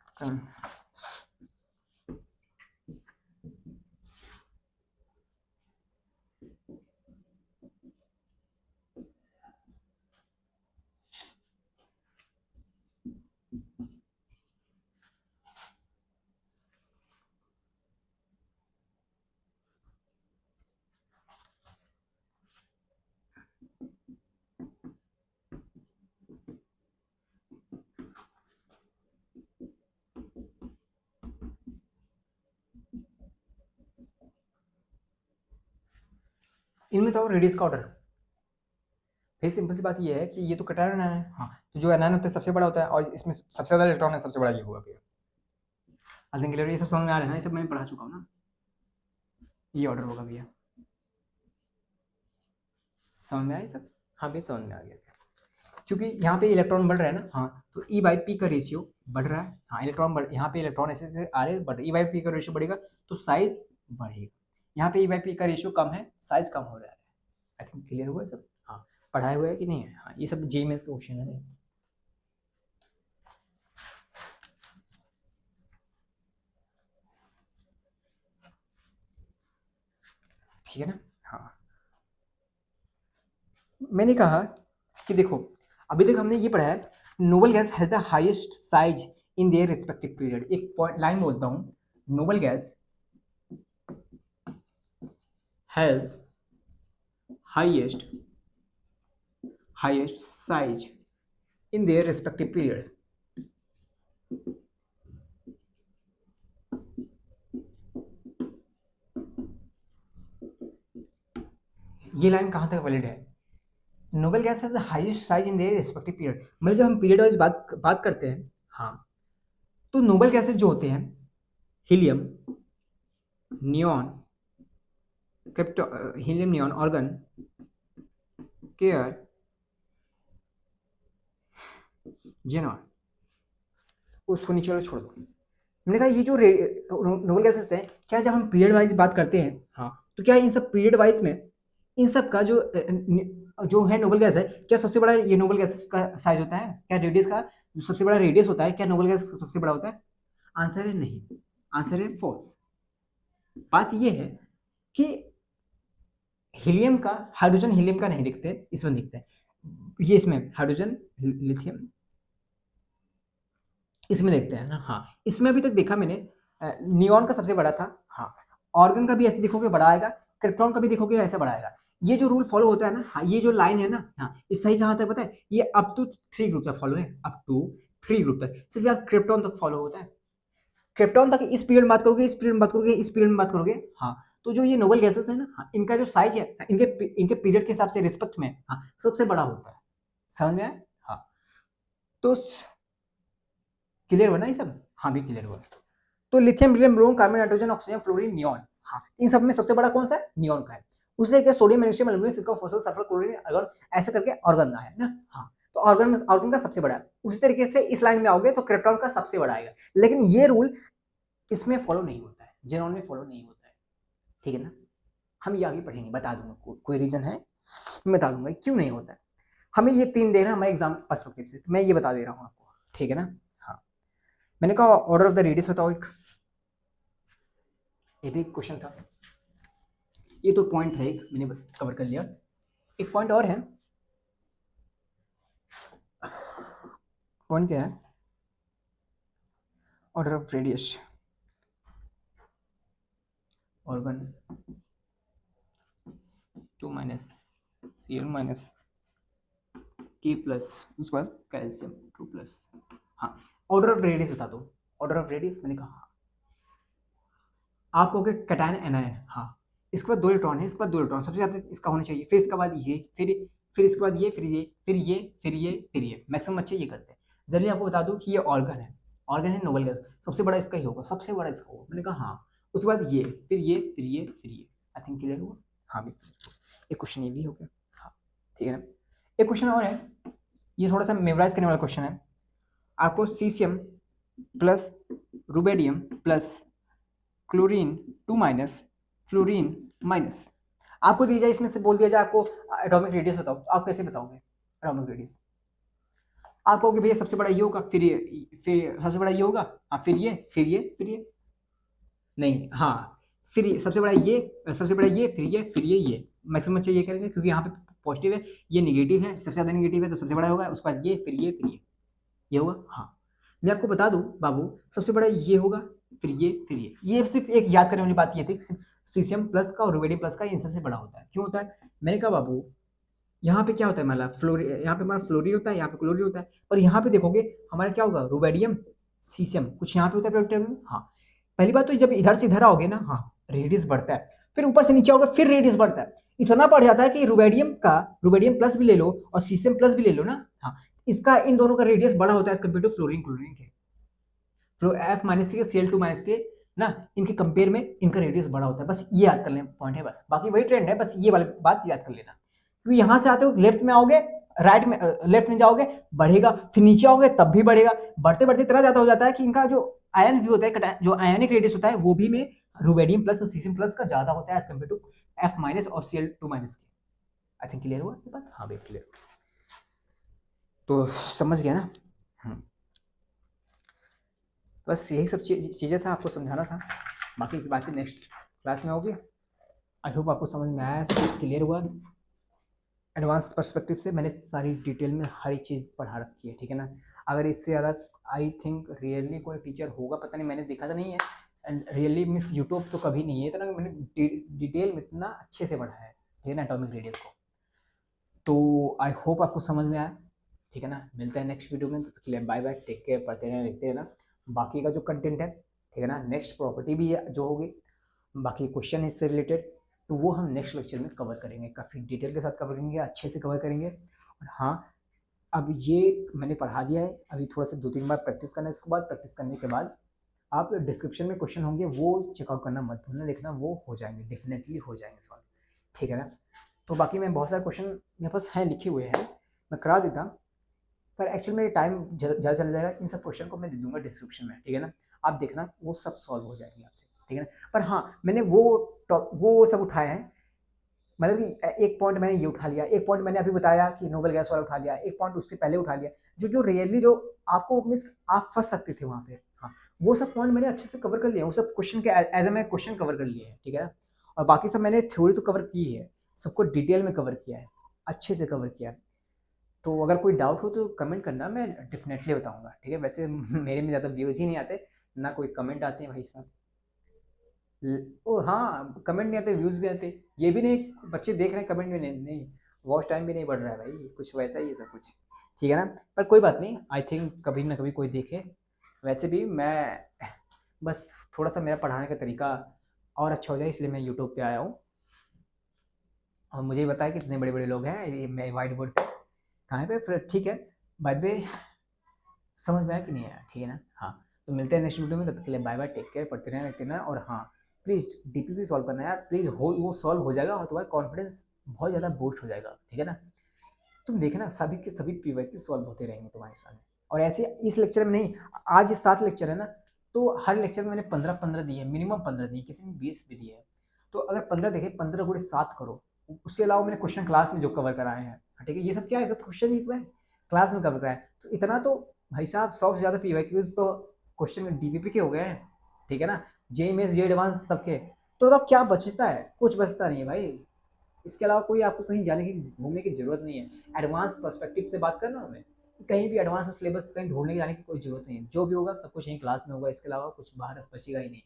इनमें तो रेडियस का ऑर्डर, फिर सिंपल सी बात ये है कि ये तो कैटायन है, हाँ तो जो एनायन होता है सबसे बड़ा होता है, और इसमें सबसे ज़्यादा इलेक्ट्रॉन है, सबसे बड़ा ये होगा भैया, आई थिंक क्लियर, ये सब समझ में आ रहा है ना, ये सब मैंने पढ़ा चुका हूँ ना। ये ऑर्डर होगा भैया, समझ में आया सब? हाँ भैया समझ में आ गया, क्योंकि यहाँ पे इलेक्ट्रॉन बढ़ रहा है ना, हाँ, तो ई बाई पी का रेशियो बढ़ रहा है, हाँ इलेक्ट्रॉन बढ़, यहाँ पे इलेक्ट्रॉन ऐसे ऐसे आ रहे हैं बढ़, ई बाई पी का रेशियो बढ़ेगा तो साइज बढ़ेगा। यहाँ पे ई बाई पी का रेशियो कम है, साइज कम हो रहा है। आई थिंक क्लियर हुआ है सब? हाँ, पढ़ाया हुआ है कि नहीं है? हाँ, ये सब जी मेंस का क्वेश्चन है। ठीक है ना? हाँ, मैंने कहा कि देखो, अभी तक हमने ये पढ़ा है, noble gas has the highest size in their respective period. एक पॉइंट लाइन बोलता हूँ, noble gas has highest size in their respective period। ये लाइन कहां तक वैलिड है? Noble gas has the highest size in their respective period, मतलब जब हम पीरियड वाइज बात करते हैं, हाँ, तो नोबल गैसेज जो होते हैं, helium, neon, helium, neon, organ, care, xenon, उसको नीचे वाला छोड़ दो। मैंने कहा ये जो नोबल गैसेज होते हैं, क्या जब हम पीरियड वाइज बात करते हैं, हाँ, तो क्या इन सब पीरियड वाइज में इन सब का जो है नोबल गैस है, क्या सबसे बड़ा ये नोबल गैस का साइज होता है? क्या रेडियस का जो सबसे बड़ा रेडियस होता है, क्या नोबल गैस सबसे बड़ा होता है? आंसर है नहीं, आंसर है फॉल्स। बात ये है कि हीलियम का, हाइड्रोजन हीलियम का नहीं दिखते, इसमें दिखते हैं, ये इसमें हाइड्रोजन लिथियम इसमें देखते हैं ना, हाँ, इसमें अभी तक देखा मैंने, नियॉन का सबसे बड़ा था, हाँ, ऑर्गन का भी ऐसे देखोगे बड़ा आएगा, क्रिप्टॉन का भी देखोगे ऐसे बड़ा आएगा। ये जो रूल फॉलो होता है ना, हाँ, ये जो लाइन है ना, हाँ, इस सही कहाँ तक पता है? ये अप टू 3 ग्रुप तक फॉलो है, अप टू 3 ग्रुप तक, सिर्फ यहाँ क्रिप्टॉन तक फॉलो होता है। क्रिप्टॉन तक इस पीरियड में बात करोगे, इस पीरियड में बात करोगे, इस पीरियड में बात करोगे, हाँ, तो जो ये नोबल गैसेस है ना, हाँ, इनका जो साइज है, इनके पीरियड के हिसाब से रिस्पेक्ट में, हाँ, सबसे बड़ा होता है। समझ में आया? हाँ, तो क्लियर हुआ ना ये सब? हाँ भी क्लियर हुआ। तो lithium, beryllium, boron, carbon, nitrogen, oxygen, fluorine, neon, हाँ, इन सब में सबसे बड़ा कौन सा है? नियॉन का है। उसने क्या sodium, magnesium, aluminium, silicon, phosphorus, sulphur, chlorine, argon, ऐसे करके ऑर्गन है ना, हाँ, तो ऑर्गन का सबसे बड़ा है। उसी तरीके से इस लाइन में आओगे तो क्रिप्टॉन का सबसे बड़ा आएगा, लेकिन ये रूल इसमें फॉलो नहीं होता है, जेनॉन में फॉलो नहीं होता है। ठीक है ना? हम ये आगे पढ़ेंगे, बता दूंगा, कोई रीजन है मैं बता दूंगा क्यों नहीं होता है। हमें ये 3 देना हमारे एग्जाम पर्सपेक्टिव से, मैं ये बता दे रहा हूँ आपको। ठीक है ना? हाँ, मैंने कहा ऑर्डर ऑफ द रेडियस बताओ, एक ये भी क्वेश्चन था, ये तो पॉइंट है, एक मैंने कवर कर लिया, एक पॉइंट और है। पॉइंट क्या है? Order of radius, organ 2 minus Cl minus K plus, उसके बाद कैल्शियम 2 प्लस। हाँ, ऑर्डर ऑफ रेडियस बता दो। ऑर्डर ऑफ रेडियस मैंने कहा, आप कहोगे कैटायन एनायन, हाँ, इसके बाद 2 इलेक्ट्रॉन है, इसके बाद 2 इलेक्ट्रॉन सबसे ज्यादा इसका होना चाहिए, फिर इसके बाद ये, फिर इसके बाद ये, फिर ये, फिर ये, फिर ये, फिर ये, मैक्सिमम अच्छे ये करते हैं। जल्दी आपको बता दूं कि ये ऑर्गन है, ऑर्गन है नोबल गैस, सबसे बड़ा इसका ही होगा, सबसे बड़ा इसका होगा। मैंने कहा हाँ, उसके बाद ये, फिर ये, फिर ये, फिर ये। आई थिंक क्लियर हुआ? हाँ भी, एक क्वेश्चन ये भी हो गया। हाँ, ठीक है ना? एक क्वेश्चन और है, ये थोड़ा सा मेमोराइज करने वाला क्वेश्चन है। आपको caesium plus rubidium plus chlorine 2 minus fluorine minus आपको दी जाए, इसमें से बोल दिया जाए आपको एटॉमिक रेडियस बताओ, तो आप कैसे बताओगे एटॉमिक रेडियस? आप कहोगे भैया सबसे बड़ा ये होगा, फिर सबसे बड़ा ये होगा, हाँ, फिर ये, फिर ये, फिर ये, नहीं, हाँ, फिर ये सबसे बड़ा ये, सबसे बड़ा ये, फिर ये, फिर ये मैक्सिमम अच्छे ये करेंगे, क्योंकि यहाँ पे पॉजिटिव है, ये निगेटिव है, सबसे ज्यादा निगेटिव है, तो सबसे बड़ा होगा, उसके बाद ये, फिर ये, फिर ये होगा। हाँ, मैं आपको बता दूं बाबू, सबसे बड़ा ये होगा, फिर ये सिर्फ एक याद करने वाली बात ये थी, सीसियम प्लस का और रुबेडियम प्लस का इन सबसे बड़ा होता है। क्यों होता है? मैंने कहा बाबू, यहाँ पे क्या होता है, हमारा यहाँ पे हमारा फ्लोरीन होता है, यहाँ पे क्लोरीन होता है, और यहाँ पे देखोगे हमारा क्या होगा, रुबेडियम, सीसियम, कुछ यहाँ पे होता है। हाँ, पहली बात तो जब इधर से इधर आओगे ना, हाँ, रेडियस बढ़ता है, फिर ऊपर से नीचे आओगे फिर रेडियस बढ़ता है, इतना बढ़ जाता है कि रुबेडियम प्लस भी ले लो और सीसियम प्लस भी ले लो ना, हाँ, इसका इन दोनों का रेडियस बड़ा होता है as compared to fluorine chlorine के। फ्लो एफ माइनस के Cl2 माइनस के ना, इनके कंपेयर में इनका रेडियस बड़ा होता है, बस ये याद कर लेना पॉइंट है, बस बाकी वही ट्रेंड है, बस ये वाली बात याद कर लेना। क्योंकि यहां से आते हो लेफ्ट में आओगे, राइट में लेफ्ट में जाओगे बढ़ेगा, फिर नीचे आओगे तब भी बढ़ेगा, बढ़ते बढ़ते इतना ज्यादा हो जाता है कि इनका जो आयन भी होता है, जो आयनिक रेडियस होता है वो भी में रुबेडियम प्लस और सीसियम प्लस का ज्यादा होता है as compared to F minus और Cl2 माइनस के। आई थिंक क्लियर हुआ ये बात? हाँ भाई क्लियर। तो समझ गया ना? बस यही सब चीज़ें था, आपको समझाना था, बाकी की बातें नेक्स्ट क्लास में होगी। आई होप आपको समझ में आया, सब कुछ क्लियर हुआ। एडवांस पर्सपेक्टिव से मैंने सारी डिटेल में हर एक चीज़ पढ़ा रखी है, ठीक है ना। अगर इससे ज़्यादा आई थिंक रियली कोई टीचर होगा, पता नहीं, मैंने देखा तो नहीं है, एंड रियली मीन्स यूट्यूब तो कभी नहीं है इतना मैंने डिटेल में इतना अच्छे से पढ़ा है, ठीक है ना, एटॉमिक रेडियस को। तो आई होप आपको समझ में आया, ठीक है ना। मिलते हैं नेक्स्ट वीडियो में, तो बाय बाय, टेक केयर, पढ़ते रहना, लिखते रहना। बाकी का जो कंटेंट है, ठीक है ना, नेक्स्ट प्रॉपर्टी भी है जो होगी, बाकी क्वेश्चन इससे रिलेटेड, तो वो हम नेक्स्ट लेक्चर में कवर करेंगे, काफ़ी डिटेल के साथ कवर करेंगे, अच्छे से कवर करेंगे। और हाँ, अब ये मैंने पढ़ा दिया है, अभी थोड़ा सा 2-3 बार प्रैक्टिस करना है, इसके बाद प्रैक्टिस करने के बाद आप डिस्क्रिप्शन में क्वेश्चन होंगे वो चेकआउट करना मत भूलना, देखना वो हो जाएंगे, डेफिनेटली हो जाएंगे सॉल्व, ठीक है ना। तो बाकी मैं बहुत सारे क्वेश्चन मेरे पास हैं लिखे हुए हैं, मैं करा देता, पर एक्चुअल में टाइम ज़्यादा चला जाएगा, इन सब क्वेश्चन को मैं दे दूंगा डिस्क्रिप्शन में, ठीक है ना। आप देखना वो सब सॉल्व हो जाएंगे आपसे, ठीक है ना। पर हाँ, मैंने वो सब उठाए हैं, मतलब कि एक पॉइंट मैंने ये उठा लिया, एक पॉइंट मैंने अभी बताया कि नोबल गैस वाला उठा लिया, एक पॉइंट उससे पहले उठा लिया, जो जो रियली जो आपको मिस आप फंस सकते थे वहाँ पे, हाँ वो सब पॉइंट मैंने अच्छे से कवर कर लिया, वो सब क्वेश्चन के एज ए मैं क्वेश्चन कवर कर लिए हैं, ठीक है। और बाकी सब मैंने थ्योरी तो कवर की है, सबको डिटेल में कवर किया है, अच्छे से कवर किया है। तो अगर कोई डाउट हो तो कमेंट करना, मैं डेफिनेटली बताऊंगा, ठीक है। वैसे मेरे में ज़्यादा व्यूज ही नहीं आते, ना कोई कमेंट आते हैं भाई साहब। ओ हाँ, कमेंट नहीं आते, व्यूज भी आते, ये भी नहीं बच्चे देख रहे हैं, कमेंट भी नहीं, वॉच टाइम भी नहीं बढ़ रहा है भाई, कुछ वैसा ही है सब कुछ, ठीक है ना। पर कोई बात नहीं, आई थिंक कभी ना कभी कोई देखे। वैसे भी मैं बस थोड़ा सा मेरा पढ़ाने का तरीका और अच्छा हो जाए, इसलिए मैं यूट्यूब पे आया हूँ, और मुझे ही बताया कितने बड़े बड़े लोग हैं, ये मैं व्हाइट बोर्ड पे कहाँ पे, फिर ठीक है, बाय बाय। समझ में आया कि नहीं आया, ठीक है ना। हाँ, तो मिलते हैं नेक्स्ट वीडियो में, तब तक के लिए बाय बाय, टेक केयर, पढ़ते रहना, लिखते रहना। और हाँ, प्लीज़ डीपीपी सॉल्व करना यार, प्लीज़ वो सॉल्व हो जाएगा और तुम्हारा कॉन्फिडेंस बहुत ज़्यादा बूस्ट हो जाएगा, ठीक है ना। तुम देखना सभी के सभी पीवाईक्यू सॉल्व होते रहेंगे तुम्हारे सामने, और ऐसे इस लेक्चर में नहीं, आज ये 7 लेक्चर है ना, तो हर लेक्चर में मैंने 15-15 दिए, मिनिमम 15 दिए, किसी में 20 भी दिए है। तो अगर 15 देखे, 15 गुणे 7 करो, उसके अलावा मैंने क्वेश्चन क्लास में जो कवर कराए हैं, ठीक है, ये सब क्या है, सब क्वेश्चन ही तो है, क्लास में कवर कराए, तो इतना तो भाई साहब 100 से ज़्यादा पीवाईक्यूज तो क्वेश्चन डीबीपी के हो गए हैं, ठीक है ना, जेएमएस जे एडवांस सबके। तो अब क्या बचता है? कुछ बचता नहीं है भाई, इसके अलावा कोई आपको कहीं जाने की घूमने की जरूरत नहीं है। एडवांस पर्सपेक्टिव से बात करना हमें, कहीं भी एडवांस सिलेबस कहीं ढूंढने जाने की कोई जरूरत नहीं है, जो भी होगा सब कुछ यहीं क्लास में होगा, इसके अलावा कुछ बाहर बचेगा ही नहीं,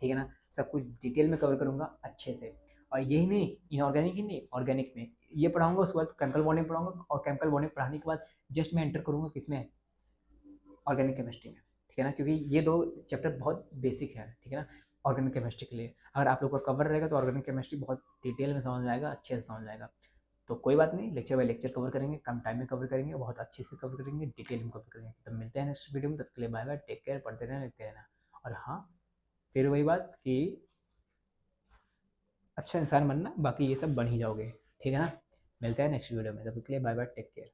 ठीक है ना। सब कुछ डिटेल में कवर करूंगा अच्छे से, और यही नहीं, इनऑर्गेनिक ही नहीं, ऑर्गेनिक में ये पढ़ाऊंगा, उसके बाद केमिकल बॉन्डिंग पढ़ाऊंगा, और केमिकल बॉन्डिंग पढ़ाने के बाद जस्ट मैं एंटर करूंगा किसमें, ऑर्गेनिक केमिस्ट्री में, ठीक है ना, क्योंकि ये 2 चैप्टर बहुत बेसिक है, ठीक है ना, ऑर्गेनिक केमिस्ट्री के लिए। अगर आप लोग का कवर रहेगा तो ऑर्गेनिक केमिस्ट्री बहुत डिटेल में समझ में आएगा, अच्छे से समझ में आएगा। तो कोई बात नहीं, लेक्चर बाय लेक्चर कवर करेंगे, कम टाइम में कवर करेंगे, बहुत अच्छे से कवर करेंगे, डिटेल में कवर करेंगे। तो मिलते हैं नेक्स्ट वीडियो में, तब तक के लिए बाय बाय, टेक केयर, पढ़ते रहना, लिखते रहना। और हाँ, फिर वही बात कि अच्छा इंसान बनना, बाकी ये सब बन ही जाओगे, ठीक है ना। मिलते हैं नेक्स्ट वीडियो में, तब तक के लिए बाय बाय, टेक केयर।